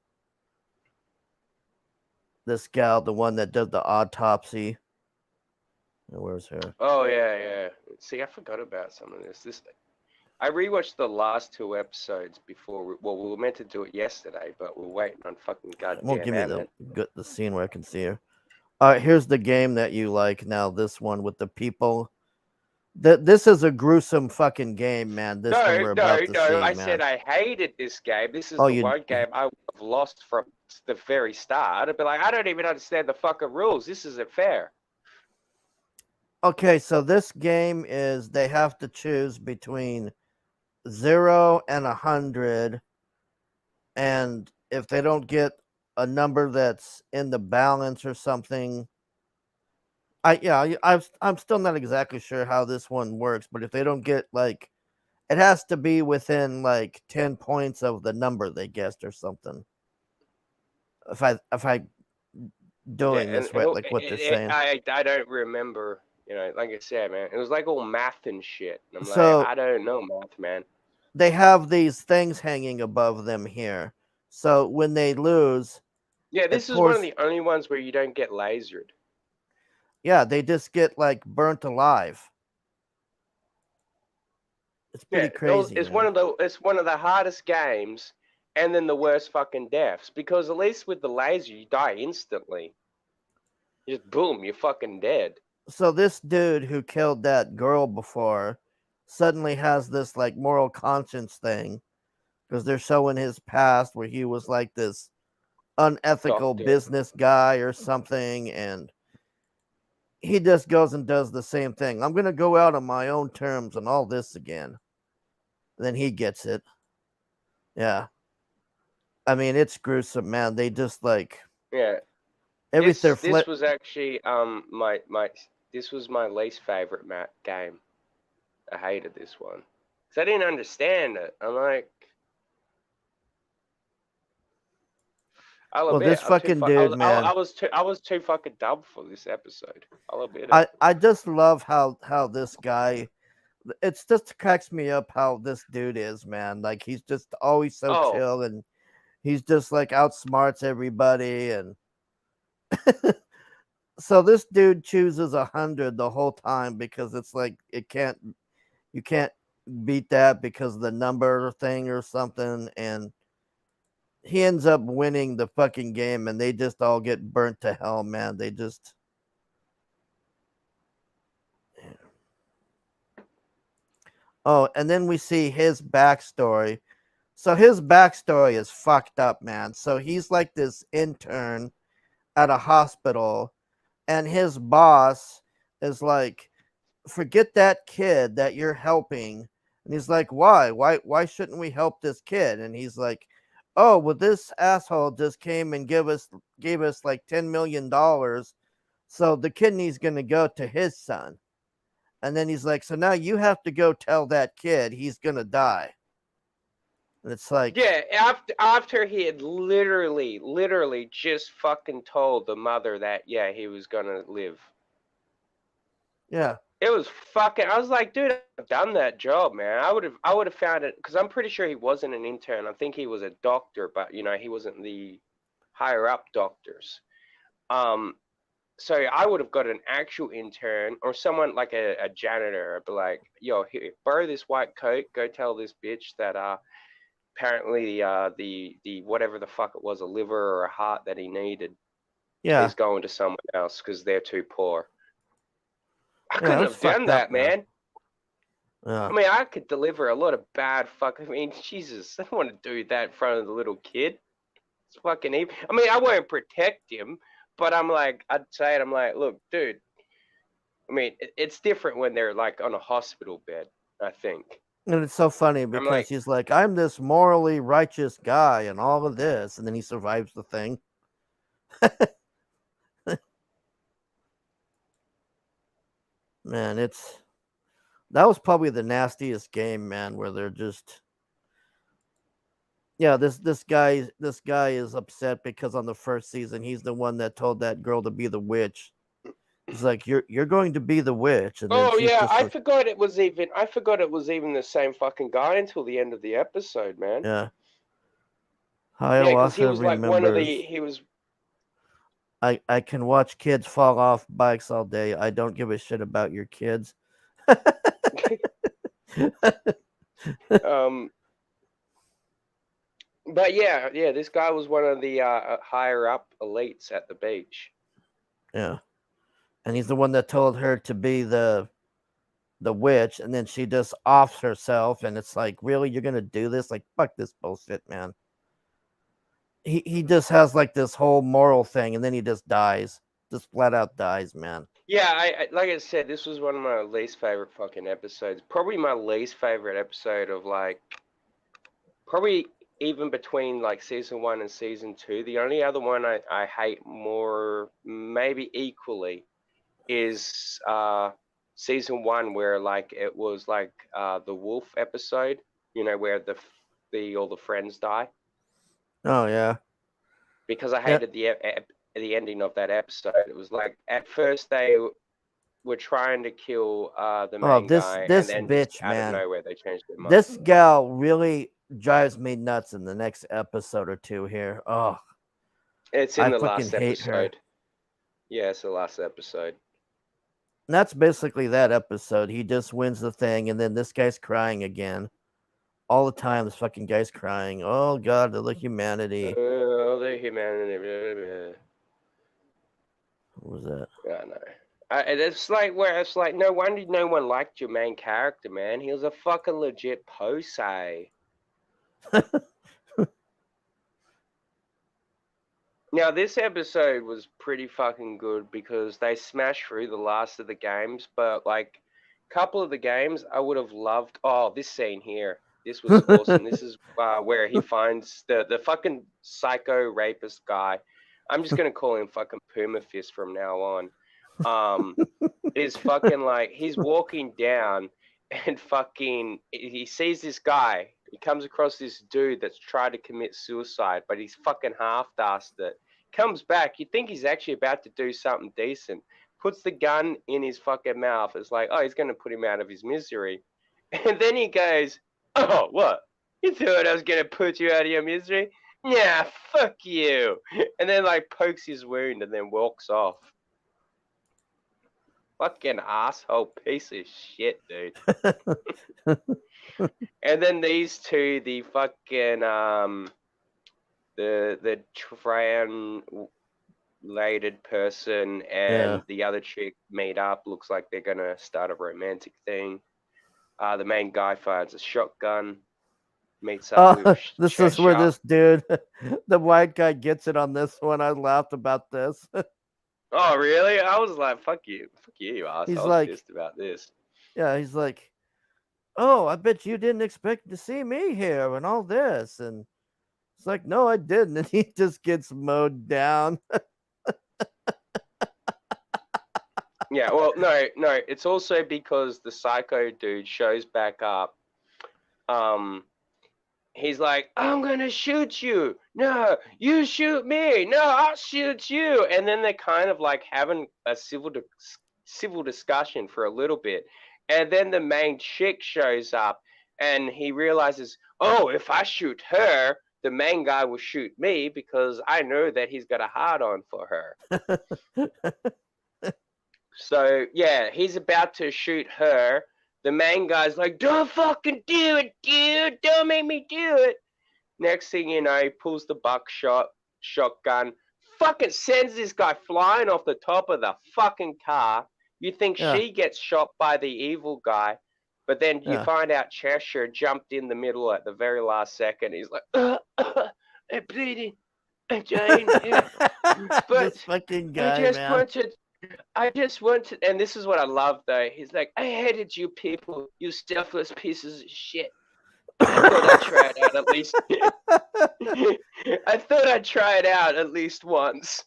This gal, the one that does the autopsy. Where's her? Oh yeah. See, I forgot about some of this. I rewatched the last two episodes before. We were meant to do it yesterday, but we're waiting on fucking It won't goddamn give me Emmett. the scene where I can see her. All right, here's the game that you like now. This one with the people. This is a gruesome fucking game, man. This one we're about to see, I man. said I hated this game. This is Oh, the one game I would have lost from the very start. I'd be like, I don't even understand the fucking rules. This isn't fair. Okay, so this game is they have to choose between 0 and 100, and if they don't get a number that's in the balance or something, I'm still not exactly sure how this one works, but if they don't get like, it has to be within like 10 points of the number they guessed or something. If I Yeah, doing this right, like what they're saying. I don't remember. Like I said, man, it was like all math and shit. And I'm like, So I don't know math, man. they have these things hanging above them here. So when they lose, Yeah, it this is one of pours. the only ones where you don't get lasered. Yeah, they just get like burnt alive. It's pretty crazy, it's man. it's one of the hardest games, and then the worst fucking deaths. Because at least with the laser, you die instantly. Just boom, you're fucking dead. So this dude who killed that girl before suddenly has this like moral conscience thing because they're showing his past where he was like this unethical Doctor. business guy or something, and he just goes and does the same thing. I'm gonna go out on my own terms and all this again. And then he gets it. Yeah. I mean, it's gruesome, man. They just like Yeah. everything. This was actually my this was my least favorite game. I hated this one because I didn't understand it. I'm like, I'll Well, admit, this fucking dude, man. I was too fucking dumb for this episode. I'll admit it. I just love how this guy. It's just cracks me up how this dude is, man. Like he's just always so Oh, chill, and he's just like outsmarts everybody, and so this dude chooses 100 the whole time because it's like you can't beat that because of the number thing or something, and he ends up winning the fucking game, and they just all get burnt to hell, man. They just. Oh, and then we see his backstory. So his backstory is fucked up, man. So he's like this intern at a hospital, and his boss is like, forget that kid that you're helping. And he's like, why shouldn't we help this kid? And he's like, oh, well, this asshole just came and gave us like $10 million, so the kidney's gonna go to his son. And then he's like, so now you have to go tell that kid he's gonna die. And it's like, Yeah, after he had literally just fucking told the mother that yeah he was gonna live. yeah, It was fucking. I was like, dude, I've done that job, man. I would have found it because I'm pretty sure he wasn't an intern. I think he was a doctor, but he wasn't the higher up doctors. Um, so I would have got an actual intern or someone like a janitor. I'd be like, yo, here, borrow this white coat. Go tell this bitch that apparently the whatever the fuck it was, a liver or a heart that he needed yeah, is going to someone else because they're too poor. I yeah, it couldn't was have done fucked up, that, man. man. Yeah. I mean, I could deliver a lot of bad fuck. I mean, Jesus, I don't want to do that in front of the little kid. It's fucking evil. I mean, I won't protect him, but I'm like, I'd say it. I'm like, look, dude. I mean, it's different when they're like on a hospital bed. I think. And it's so funny I'm because like, he's like, I'm this morally righteous guy and all of this, and then he survives the thing. Man, that was probably the nastiest game, man, where they're just, yeah, this guy is upset because on the first season he's the one that told that girl to be the witch. He's like, you're going to be the witch, and then oh she's yeah, just like, I forgot it was even the same fucking guy until the end of the episode, man. yeah, Yeah, because he Hiawatha was like one of the remembers. he was. I can watch kids fall off bikes all day. I don't give a shit about your kids. um But yeah, this guy was one of the higher up elites at the beach. Yeah, and he's the one that told her to be the witch, and then she just offs herself, and it's like, really, you're gonna do this? Like, fuck this bullshit, man. He just has like this whole moral thing, and then he just dies, just flat out dies, man. Yeah, I like I said, this was one of my least favorite fucking episodes. Probably my least favorite episode of like probably even between like season 1 and season 2. The only other one I hate more, maybe equally, is season 1 where like it was like the wolf episode, where the all the friends die. Oh yeah, Because I yeah. hated the ending of that episode. It was like at first they were trying to kill the Oh, main this guy, and this then just bitch, out of man. nowhere they changed their mind. This gal really drives me nuts in the next episode or two here. Oh, It's in I the fucking last hate her. episode. Yeah, it's the last episode. And that's basically that episode. He just wins the thing, and then this guy's crying again. All the time, this fucking guy's crying. Oh God, the humanity. The humanity. What was that? I know. It's like where it's like no wonder no one liked your main character, man. He was a fucking legit pose. Now, this episode was pretty fucking good because they smashed through the last of the games, but like a couple of the games I would have loved. Oh, this scene here. This was awesome. This is where he finds the fucking psycho rapist guy. I'm just gonna call him fucking Puma Fist from now on. Is fucking like he's walking down and fucking he sees this guy. He comes across this dude that's tried to commit suicide, but he's fucking half-assed it. Comes back, you think he's actually about to do something decent. Puts the gun in his fucking mouth. It's like, oh, he's gonna put him out of his misery. And then he goes, oh, what? You thought I was gonna put you out of your misery? Nah, fuck you. And then like pokes his wound and then walks off. Fucking asshole piece of shit, dude. And then these two, the fucking the translated person Yeah. and the other chick meet up. Looks like they're gonna start a romantic thing. The main guy finds a shotgun, meets up with Oh, this is where Cheshire. this dude, the white guy, gets it on this one. I laughed about this. Oh, really? I was like, fuck you, ass. I He's was like, pissed about this. yeah, he's like, oh, I bet you didn't expect to see me here and all this. And it's like, no, I didn't. And he just gets mowed down. Yeah, well, no, it's also because the psycho dude shows back up. Um, he's like, I'm gonna shoot you. No, you shoot me. No, I'll shoot you. And then they're kind of like having a civil discussion for a little bit. And then the main chick shows up and he realizes, oh, if I shoot her, the main guy will shoot me because I know that he's got a hard on for her. So yeah, he's about to shoot her. The main guy's like, don't fucking do it, dude. Don't make me do it. Next thing you know, he pulls the shotgun, fucking sends this guy flying off the top of the fucking car. You think Yeah, she gets shot by the evil guy, but then you yeah. find out Cheshire jumped in the middle at the very last second. He's like, I'm bleeding, I'm dying, This but fucking I guy, just man. wanted I just wanted, and this is what I love though. He's like, I hated you people, you selfless pieces of shit. I thought I'd try it out at least. I thought I'd try it out at least once.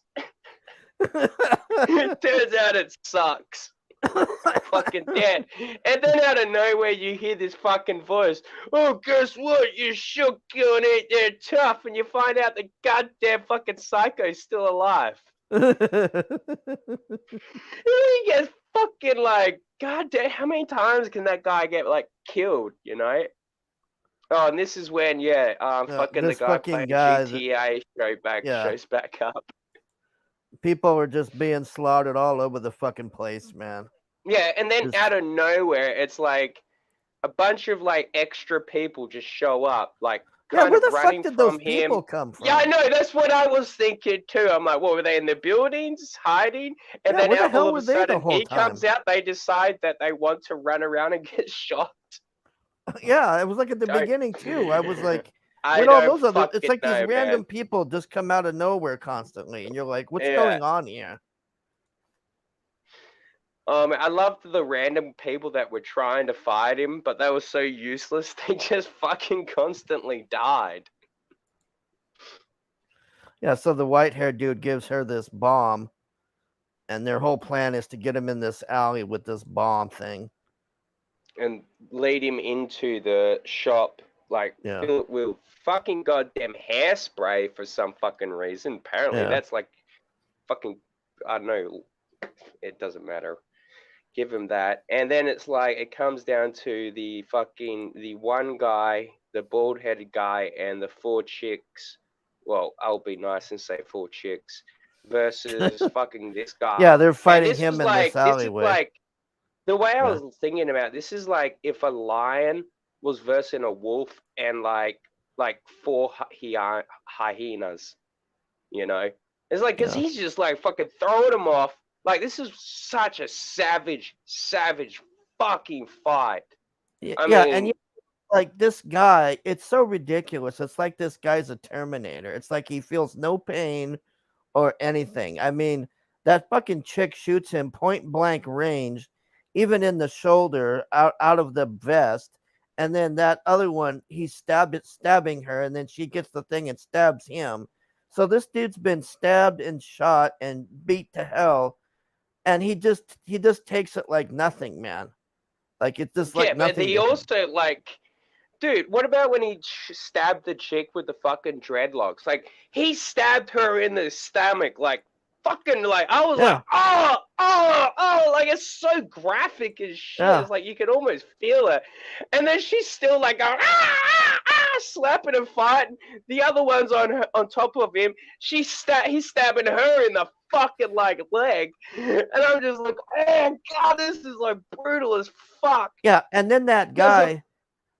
Turns out it sucks. Fucking dead. And then out of nowhere, you hear this fucking voice. Oh, guess what? You shotgun ain't that tough. And you find out the goddamn fucking psycho's still alive. He gets fucking like, goddamn, how many times can that guy get like killed, you know? Oh, and this is when, yeah, fucking the This guy fucking playing guy that, GTA yeah, shows back up. people were just being slaughtered all over the fucking place, man. Yeah, and then Just out of nowhere, it's like a bunch of like extra people just show up, like yeah, kind where of the fuck running did those from him. people come Yeah, I from? know. That's what I was thinking too. I'm like, what were they in the buildings hiding? And Yeah, then where the all hell of a were they the sudden whole he comes time? out. They decide that they want to run around and get shot. Yeah, it was like at the Don't, beginning too. I was like, I where'd all don't those other? It's fucking like these know, man. random people just come out of nowhere constantly, and you're like, what's Yeah. going on here? I loved the random people that were trying to fight him, but they were so useless. They just fucking constantly died. Yeah, so the white haired dude gives her this bomb, and their whole plan is to get him in this alley with this bomb thing. And lead him into the shop, like Yeah, fill it with fucking goddamn hairspray for some fucking reason. Apparently, yeah. that's like fucking, I don't know, it doesn't matter. Give him that. And then it's like, it comes down to the one guy, the bald headed guy, and the four chicks. Well, I'll be nice and say four chicks versus fucking this Yeah, guy. they're And fighting him in this this is alleyway. like, the way I Yeah. was thinking about this is like if a lion was versing a wolf and like four hyenas, you know. It's like because Yeah. he's just like fucking throwing them off. Like this is such a savage fucking fight. I Yeah, and mean, like this guy, it's so ridiculous. It's like this guy's a Terminator. It's like he feels no pain or anything. I mean, that fucking chick shoots him point blank range, even in the shoulder, out of the vest. And then that other one, he's stabbing her, and then she gets the thing and stabs him. So this dude's been stabbed and shot and beat to hell, and he just takes it like nothing, man. Like it's just like yeah, but nothing he to him. also like, dude, what about when he stabbed the chick with the fucking dreadlocks? Like he stabbed her in the stomach, like fucking like I was like, Yeah, like it's so graphic as shit. yeah. It's like you can almost feel it, and then she's still like going, slapping and fighting. The other one's on top of him. He's stabbing her in the fucking like leg, and I'm just like, oh god, this is like brutal as fuck. Yeah, and then that Because guy,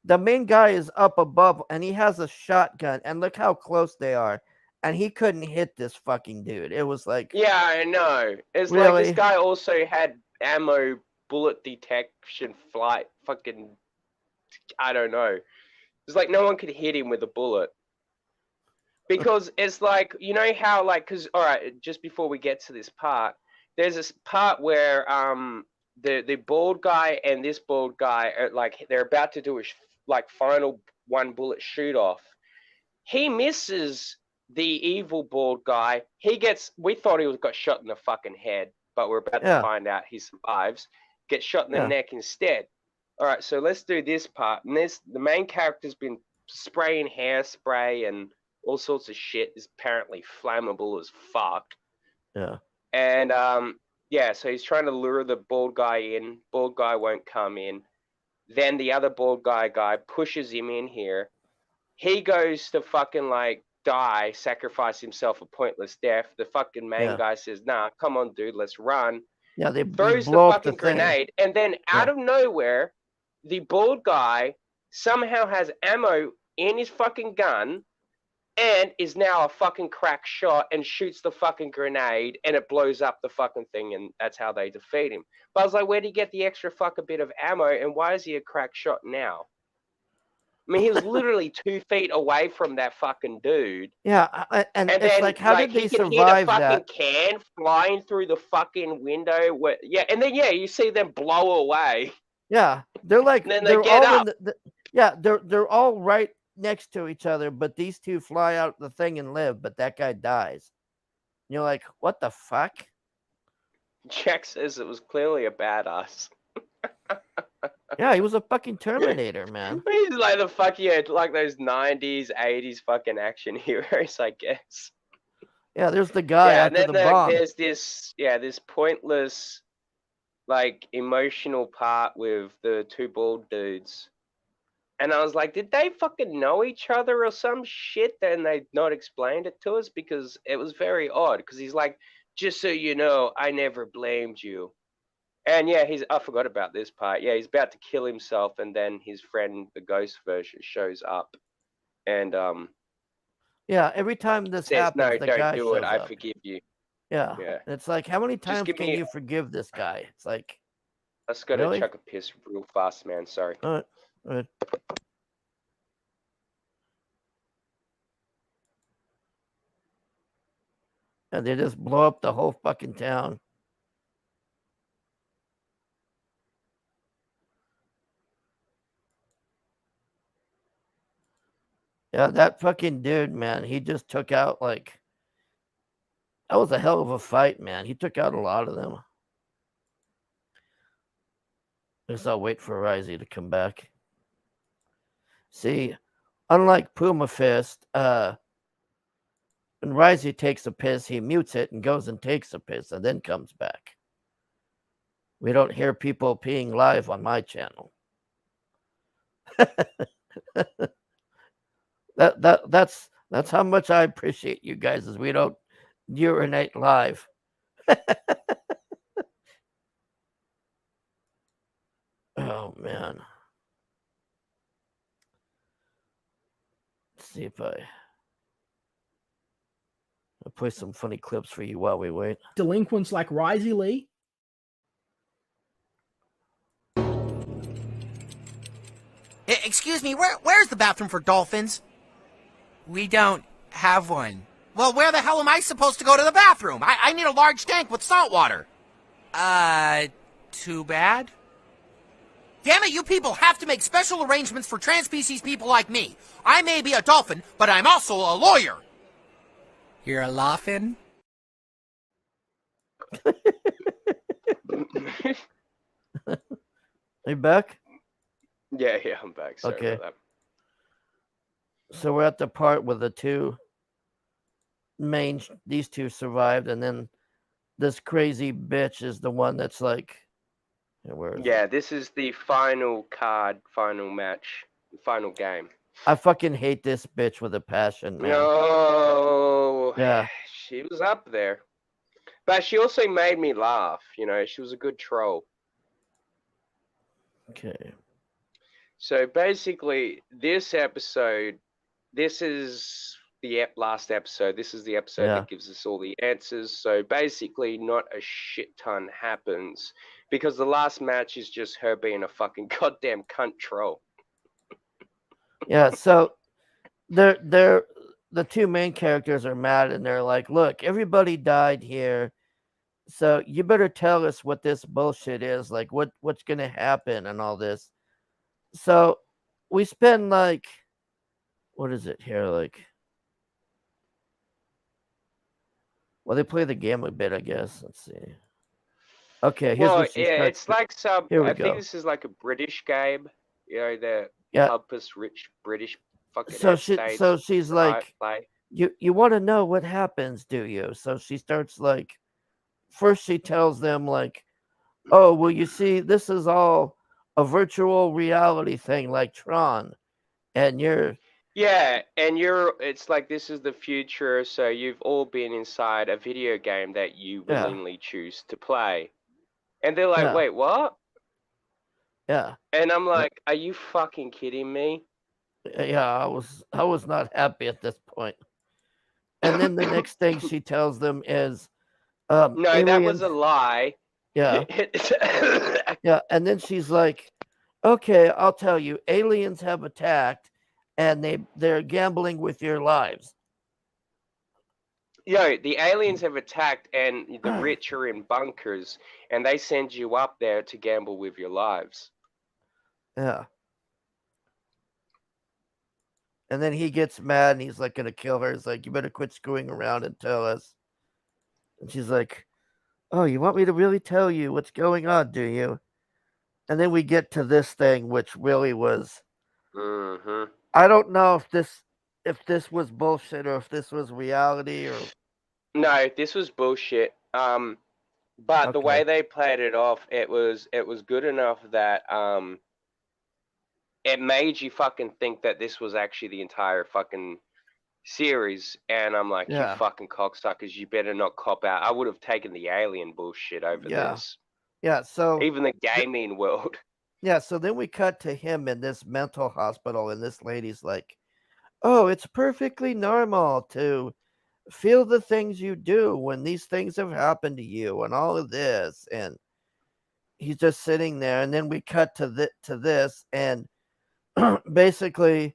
the main guy is up above and he has a shotgun and look how close they are. And he couldn't hit this fucking dude. It was like, yeah, I know. It's like this really? guy also had ammo, bullet detection, flight, fucking I don't know. It's like no one could hit him with a bullet. Because it's like, you know how, like, because, all right, just before we get to this part, there's this part where the bald guy and this bald guy are, like, they're about to do a like final one bullet shoot off. He misses the evil bald guy. We thought he got shot in the fucking head, but we're about to find out he survives. Gets shot in the neck instead. All right, so let's do this part. And the main character's been spraying hairspray and all sorts of shit. Is apparently flammable as fuck. Yeah. And so he's trying to lure the bald guy in. Bald guy won't come in. Then the other bald guy pushes him in here. He goes to fucking like die, sacrifice himself a pointless death. The fucking main guy says, "Nah, come on, dude, let's run." Yeah, they throws the blow up fucking the thing. grenade, and then out of nowhere, the bald guy somehow has ammo in his fucking gun and is now a fucking crack shot and shoots the fucking grenade and it blows up the fucking thing, and that's how they defeat him. But I was like, where'd he get the extra fucking bit of ammo, and why is he a crack shot now? I mean, he was literally 2 feet away from that fucking dude. Yeah, and it's then, like, how did they he can survive hear the fucking that? can flying through the fucking window. And then you see them blow away. Yeah, they're like, And then they're they get all up. they're all right next to each other, but these two fly out the thing and live, but that guy dies. And you're like, what the fuck? Jack says it was clearly a badass. Yeah, he was a fucking Terminator, man. He's like like those 90s, 80s fucking action heroes, I guess. Yeah, there's the guy after the bomb. There's this pointless, like, emotional part with the two bald dudes. And I was like, did they fucking know each other or some shit? Then they not explained it to us, because it was very odd. Because he's like, just so you know, I never blamed you. And I forgot about this part. Yeah, he's about to kill himself, and then his friend, the ghost version, shows up, and yeah, every time this says, happens, "No, the don't guy do shows it. I up. forgive you." Yeah, Yeah. it's like, how many times give can me- you forgive this guy? It's like, I just got to Really? chuck a piss real fast, man. Sorry. all right. And they just blow up the whole fucking town. Yeah, that fucking dude, man, he just took out, like, that was a hell of a fight, man. He took out a lot of them. I guess I'll wait for Risey to come back. See, unlike Puma Fist, when Risey takes a piss, he mutes it and goes and takes a piss and then comes back. We don't hear people peeing live on my channel. That's how much I appreciate you guys, is we don't urinate live. Oh man. Let's see if I'll play some funny clips for you while we wait. Delinquents like Risey Lee. Excuse me, where's the bathroom for dolphins? We don't have one. Well, where the hell am I supposed to go to the bathroom? I need a large tank with salt water. Too bad? Damn it, you people have to make special arrangements for trans-species people like me. I may be a dolphin, but I'm also a lawyer. You're a laughing? Are you back? Yeah, I'm back. Sorry Okay. about that. So we're at the part where these two survived, and then this crazy bitch is the one that's like, where is it? This is the final card, final match, final game. I fucking hate this bitch with a passion, man. No. Yeah. She was up there. But she also made me laugh, she was a good troll. Okay. So basically, this is the last episode. This is the episode that gives us all the answers. So basically, not a shit ton happens, because the last match is just her being a fucking goddamn cunt troll. Yeah, so they're the two main characters are mad and they're like, look, everybody died here. So you better tell us what this bullshit is, like what's gonna happen and all this. So we spend like what is it here? Like well they play the game a bit, I guess. Let's see. Okay, here's Well, where she yeah, starts it's like some. here we I think go. this is like a British game. You know, the Yeah. pompous, rich British fucking So head states she's right like, play. you want to know what happens, do you? So she starts like first she tells them like, oh well you see this is all a virtual reality thing like Tron and you're Yeah, and it's like this is the future, so you've all been inside a video game that you yeah willingly choose to play. And they're like, yeah wait, what? yeah And I'm like, are you fucking kidding me? yeah I was not happy at this point. And then the next thing she tells them is No, that was aliens a lie. yeah yeah and then she's like okay I'll tell you aliens have attacked and they're gambling with your lives. Yo, the aliens have attacked, and the rich are in bunkers, and they send you up there to gamble with your lives. Yeah. And then he gets mad and he's like gonna kill her. He's like, you better quit screwing around and tell us. And she's like, oh, you want me to really tell you what's going on, do you? And then we get to this thing, which really was Mm-hmm. I don't know if this was bullshit or if this was reality or No, this was bullshit. But the okay. way they played it off, it was good enough that it made you fucking think that this was actually the entire fucking series. And I'm like, you Yeah. fucking cocksuckers, you better not cop out. I would have taken the alien bullshit over Yeah. this, Yeah. So even the gaming world. yeah, so then we cut to him in this mental hospital, and this lady's like, oh, it's perfectly normal to feel the things you do when these things have happened to you and all of this. And he's just sitting there. And then we cut to this. And basically,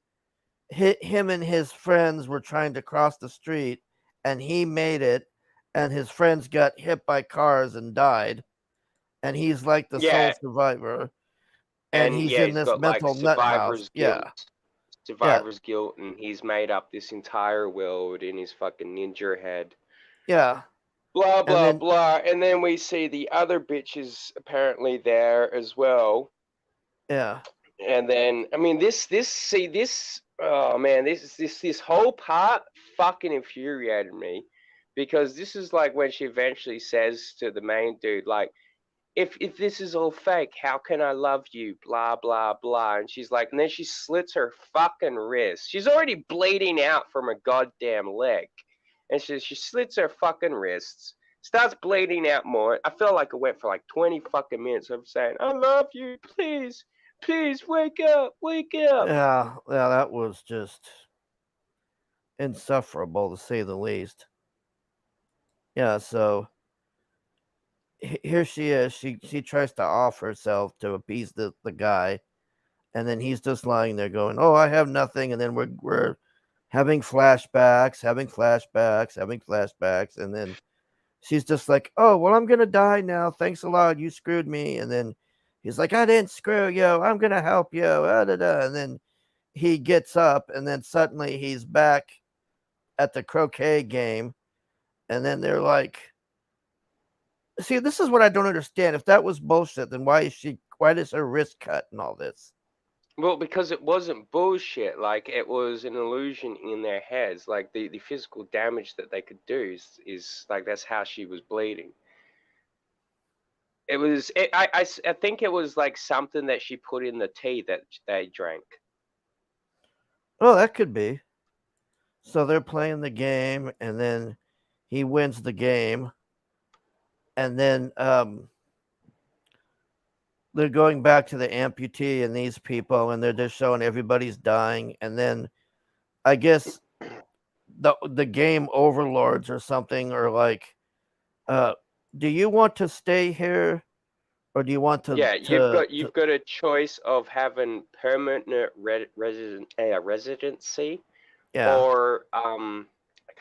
him and his friends were trying to cross the street and he made it. And his friends got hit by cars and died. And he's like the sole Yeah, survivor. And and he's yeah, in he's this got like mental nut house. Yeah. Yeah. survivor's guilt, and he's made up this entire world in his fucking ninja head. Yeah. Blah And blah then, blah, and then we see the other bitches apparently there as well. yeah. And then I mean this oh man, this whole part fucking infuriated me, because this is like when she eventually says to the main dude, like, if this is all fake, how can I love you? Blah blah blah. And she's like, and then she slits her fucking wrist. She's already bleeding out from her goddamn leg, and she slits her fucking wrists. Starts bleeding out more. I felt like it went for like 20 fucking minutes of saying, I love you, please, please wake up, wake up. Yeah. Yeah. That was just insufferable to say the least. Yeah. So here she is. She tries to off herself to appease the guy, and then he's just lying there going, "Oh, I have nothing." And then we're having flashbacks, and then she's just like, "Oh, well, I'm gonna die now. Thanks a lot. You screwed me." And then he's like, "I didn't screw you. I'm gonna help you." And then he gets up, and then suddenly he's back at the croquet game, and then they're like, see, this is what I don't understand. If that was bullshit, then why does her wrist cut and all this? Well, because it wasn't bullshit. Like, it was an illusion in their heads. Like, the physical damage that they could do is like, that's how she was bleeding. I think it was like something that she put in the tea that they drank. Oh, that could be. So they're playing the game, and then he wins the game, and then they're going back to the amputee and these people, and they're just showing everybody's dying, and then I guess the game overlords or something are like, do you want to stay here or do you want to? Yeah, you've got a choice of having permanent residency, yeah, or I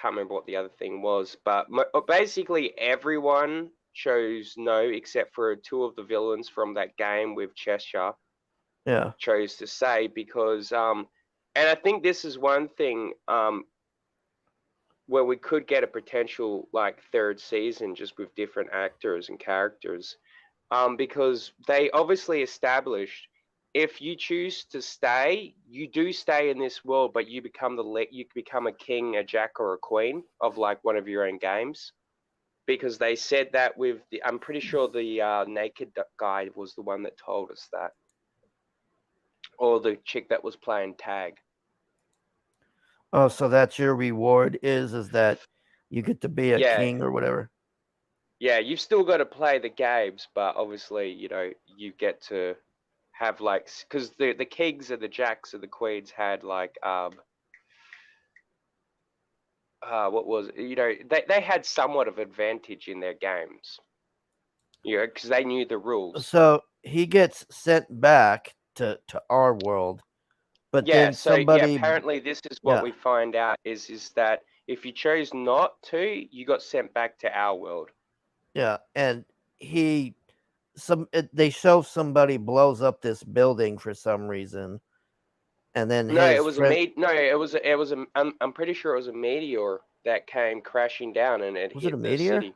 can't remember what the other thing was, but basically everyone chose no except for two of the villains from that game with Cheshire yeah. chose to say, because and I think this is one thing where we could get a potential like third season just with different actors and characters, because they obviously established if you choose to stay, you do stay in this world, but you become you become a king, a jack, or a queen of like one of your own games. Because they said that with the, I'm pretty sure the naked guy was the one that told us that, or the chick that was playing tag. Oh, so that's your reward is that you get to be a Yeah, king or whatever. yeah, you've still got to play the games, but obviously, you know, you get to have like, because the kings and the jacks and the queens had like what was it? You know, they had somewhat of advantage in their games, you know, because they knew the rules. So he gets sent back to our world, but Yeah, then so yeah, somebody, apparently this is what yeah, we find out is that if you chose not to, you got sent back to our world. yeah, and they show somebody blows up this building for some reason, and then No, it his was a friend no, it was a I'm pretty sure it was a meteor that came crashing down and it was it a hit the meteor? city.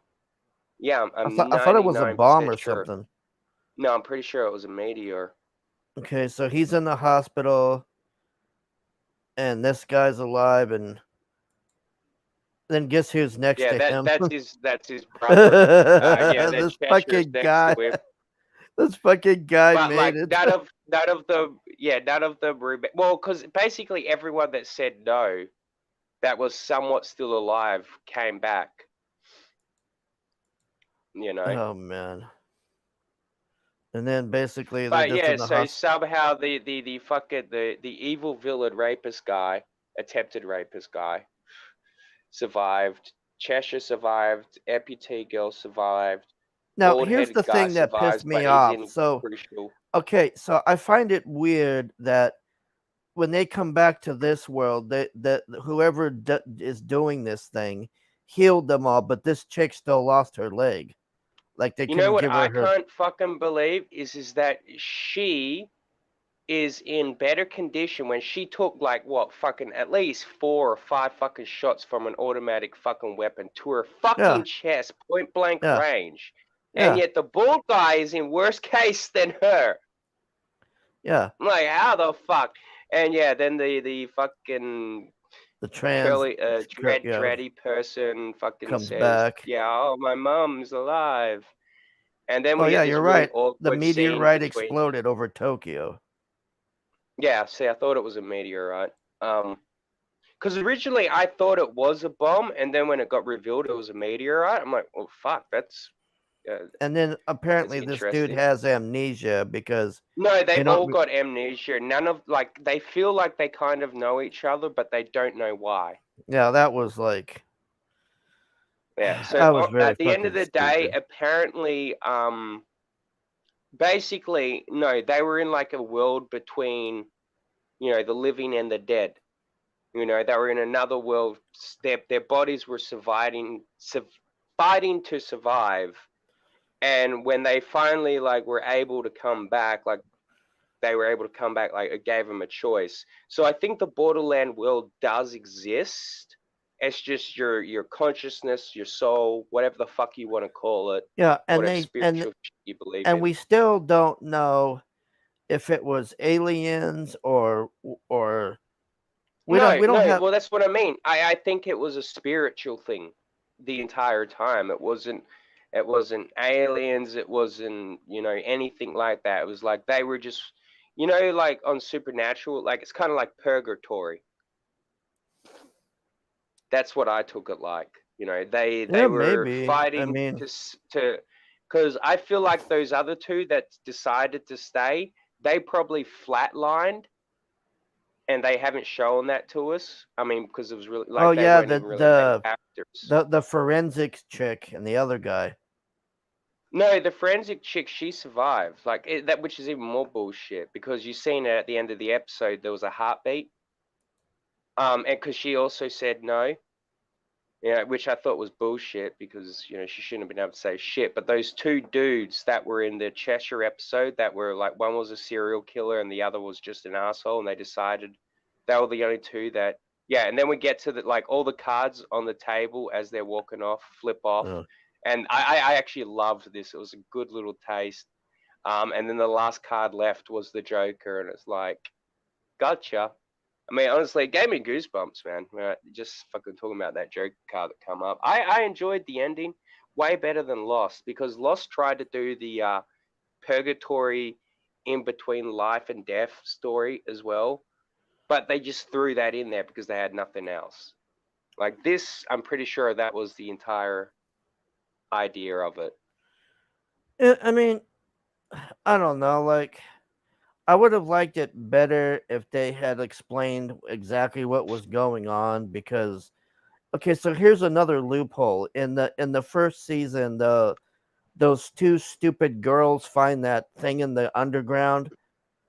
Yeah, I'm I thought it was a bomb 99% or sure. something. No, I'm pretty sure it was a meteor. Okay, so he's in the hospital, and this guy's alive, and then guess who's next Yeah, to him? that's his brother. Yeah, then This Cheshire's fucking next guy. to him. This fucking guy But made like it. none of them well, because basically everyone that said no, that was somewhat still alive, came back. You know. Oh man. And then basically they're But just yeah, in the so hospital. somehow the fucking the evil villain rapist guy, attempted rapist guy, survived. Cheshire survived. Amputee girl survived. Now, Bald here's the headed guy thing that pissed survives, me but he's off. in So, crucial. okay, so I find it weird that when they come back to this world, that whoever is doing this thing healed them all, but this chick still lost her leg. Like they You know couldn't what give I her. can't fucking believe is that she is in better condition when she took like what fucking at least 4 or 5 fucking shots from an automatic fucking weapon to her Yeah, fucking chest, point blank yeah, range. And yeah, yet the bald guy is in worse case than her. yeah. I'm like, how the fuck? And yeah, then the fucking The trans, curly yeah, dready person fucking comes says, back. yeah, oh, my mom's alive. And then Oh we get yeah, this you're really right. The awkward scene meteorite between. exploded over Tokyo. Yeah, see, I thought it was a meteorite. Because originally I thought it was a bomb, and then when it got revealed it was a meteorite, I'm like, well, fuck, that's And then apparently this dude interesting. has amnesia because No, they they've don't. all got amnesia. None of like they feel like they kind of know each other, but they don't know why. Yeah, that was like. Yeah. So That was very at the end of fucking the day, stupid. apparently, basically, no, they were in like a world between, you know, the living and the dead. You know, they were in another world. Their bodies were fighting to survive. And when they finally like were able to come back, like they were able to come back, like it gave them a choice. So I think the borderland world does exist. It's just your consciousness, your soul, whatever the fuck you want to call it, Yeah, and whatever they spiritual shit you believe and in. we still don't know if it was aliens or we No, don't have. well, that's what I mean. I think it was a spiritual thing the entire time. It wasn't aliens. It wasn't, you know, anything like that. It was like they were just, you know, like on Supernatural, like it's kind of like purgatory. That's what I took it like. You know, they Yeah, were maybe. I fighting mean, to because I feel like those other two that decided to stay, they probably flatlined and they haven't shown that to us. I mean, because it was really oh like they yeah, weren't even really main characters. the forensics chick and the other guy. No, the forensic chick, she survived. Like that, which is even more bullshit because you seen it at the end of the episode. There was a heartbeat. And because she also said no. Yeah, which I thought was bullshit because she shouldn't have been able to say shit. But those two dudes that were in the Cheshire episode, that were like, one was a serial killer and the other was just an asshole, and they decided they were the only two that. Yeah, and then we get to like all the cards on the table as they're walking off, flip off, and I actually loved this. It was a good little taste. And then the last card left was the Joker, and it's like, gotcha. I mean, honestly, it gave me goosebumps, man. Just fucking talking about that Joker card that come up. I enjoyed the ending way better than Lost, because Lost tried to do the purgatory in between life and death story as well, but they just threw that in there because they had nothing else. Like this, I'm pretty sure that was the entire idea of it. I mean, I don't know. Like, I would have liked it better if they had explained exactly what was going on. Because, okay, so here's another loophole. In the first season, those two stupid girls find that thing in the underground.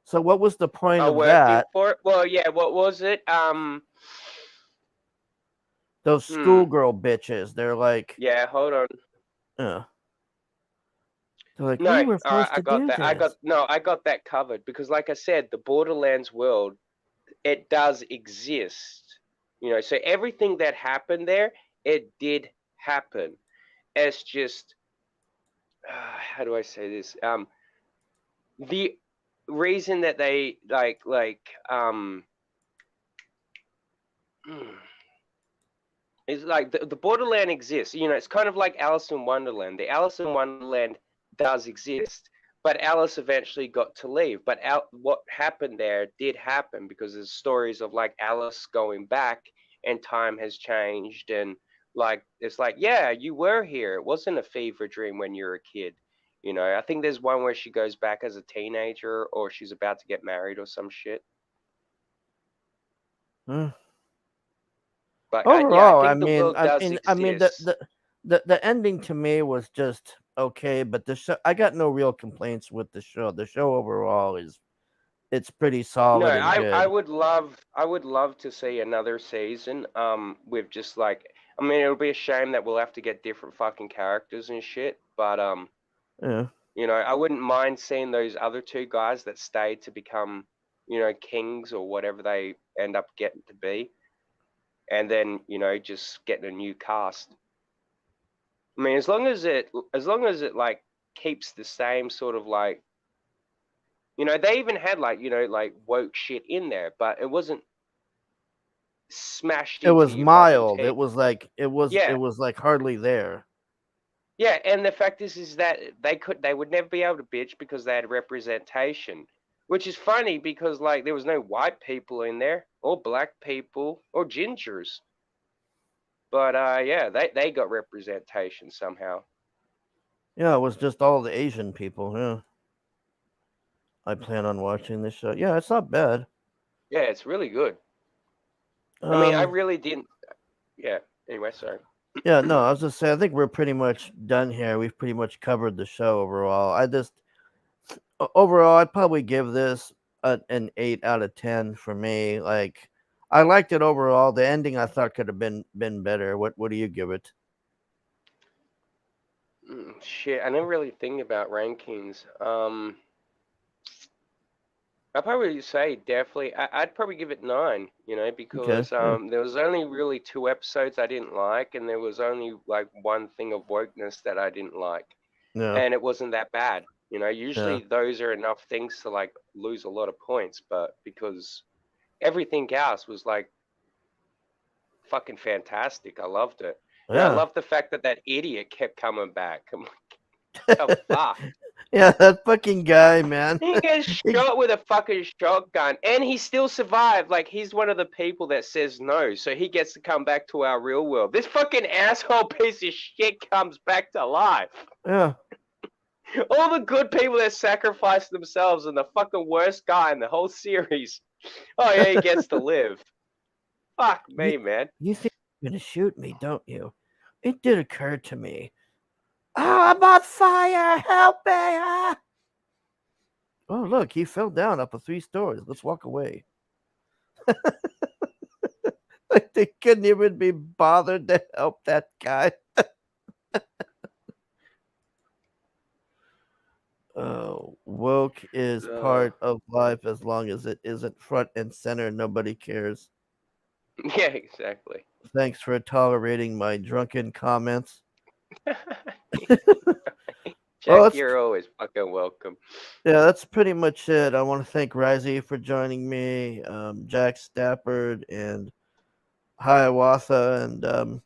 So what was the point Oh, of working that? for it? Well, yeah. What was it? Those schoolgirl bitches. They're like, Yeah. Hold on. they're like, No, we were all right, supposed I to got do that. this. I got that covered because, like I said, the Borderlands world, it does exist. So everything that happened there, it did happen. It's just, how do I say this? The reason that they is like the Borderland exists. It's kind of like Alice in Wonderland. The Alice in Wonderland does exist, but Alice eventually got to leave. But what happened there did happen because there's stories of like Alice going back and time has changed, and like it's like, yeah, you were here. It wasn't a fever dream when you were a kid. I think there's one where she goes back as a teenager or she's about to get married or some shit. But yeah, I Overall, I think the mean, world I does mean, I mean, the exist. the the ending to me was just okay, but the show, I got no real complaints with the show. The show overall it's pretty No, solid and I good. would love to see another season. With just like, I mean, it'll be a shame that we'll have to get different fucking characters and shit. But Yeah. I wouldn't mind seeing those other two guys that stayed to become, kings or whatever they end up getting to be, and then just getting a new cast. I mean, as long as it like keeps the same sort of like, they even had like like woke shit in there, but it wasn't smashed It into was your fucking mild. teeth. It was like it Yeah, was like hardly there. yeah, and the fact is that they would never be able to bitch because they had representation, which is funny because like there was no white people in there or black people or gingers, but yeah, they got representation somehow. Yeah, it was just all the Asian people. Yeah. I plan on watching this show. Yeah, it's not bad. Yeah, it's really good. I mean, I Um really didn't. Yeah. Anyway, sorry. yeah, no, I was just saying I think we're pretty much done here. We've pretty much covered the show overall. Overall, I'd probably give this an 8 out of 10 for me. Like, I liked it overall. The ending I thought could have been better. What do you give it? Shit, I never really think about rankings. I'd probably say definitely. I'd probably give it 9. Okay, Because yeah, there was only really 2 episodes I didn't like, and there was only like one thing of wokeness that I didn't like, yeah, and it wasn't that bad. yeah, Usually those are enough things to like lose a lot of points, but because everything else was like fucking fantastic, I loved it. I yeah. loved the fact that that idiot kept coming back. I'm like, the fuck. Yeah, that fucking guy, man. He gets He- shot with a fucking shotgun, and he still survived. Like, he's one of the people that says no, so he gets to come back to our real world. This fucking asshole piece of shit comes back to life. yeah, All the good people that sacrifice themselves and the fucking worst guy in the whole series. Oh yeah, he gets to live. Fuck you me, man. you think you're gonna shoot me, don't you? It did occur to me. Oh, I'm on fire! Help me! Ah! Oh, look, he fell down up 3 stories. Let's walk away. Like they couldn't even be bothered to help that guy. Woke is part of life as long as it isn't front and center. Nobody cares. Yeah, exactly. Thanks for tolerating my drunken comments. Jack, Well, you're always fucking welcome. yeah, that's pretty much it. I want to thank Risey for joining me, Jack Stafford, and Hiawatha, and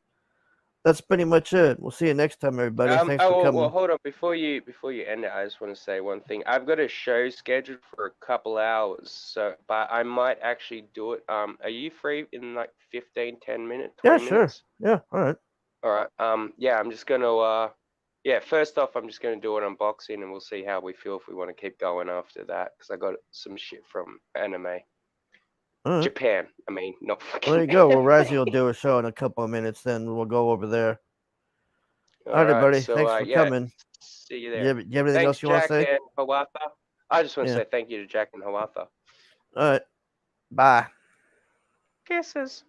that's pretty much it. We'll see you next time, everybody. Thanks for coming. Well, hold on. Before you end it, I just want to say one thing. I've got a show scheduled for a couple hours, so but I might actually do it. Are you free in like 15, 10 minutes, 20 Yeah, sure. minutes? Yeah, all right. All right. Yeah, I'm just gonna yeah, first off, I'm just gonna do an unboxing, and we'll see how we feel if we want to keep going after that, because I got some shit from anime. All right. Japan. I mean, not fucking. There you go. Well, Risey anime. will do a show in a couple of minutes, then we'll go over there. All right, everybody. so, Thanks for yeah, coming. see you Do there. you have anything Thanks, else you want to Jack say? and Hawatha. I just want to Yeah. say thank you to Jack and Hawatha. All right. Bye. Kisses.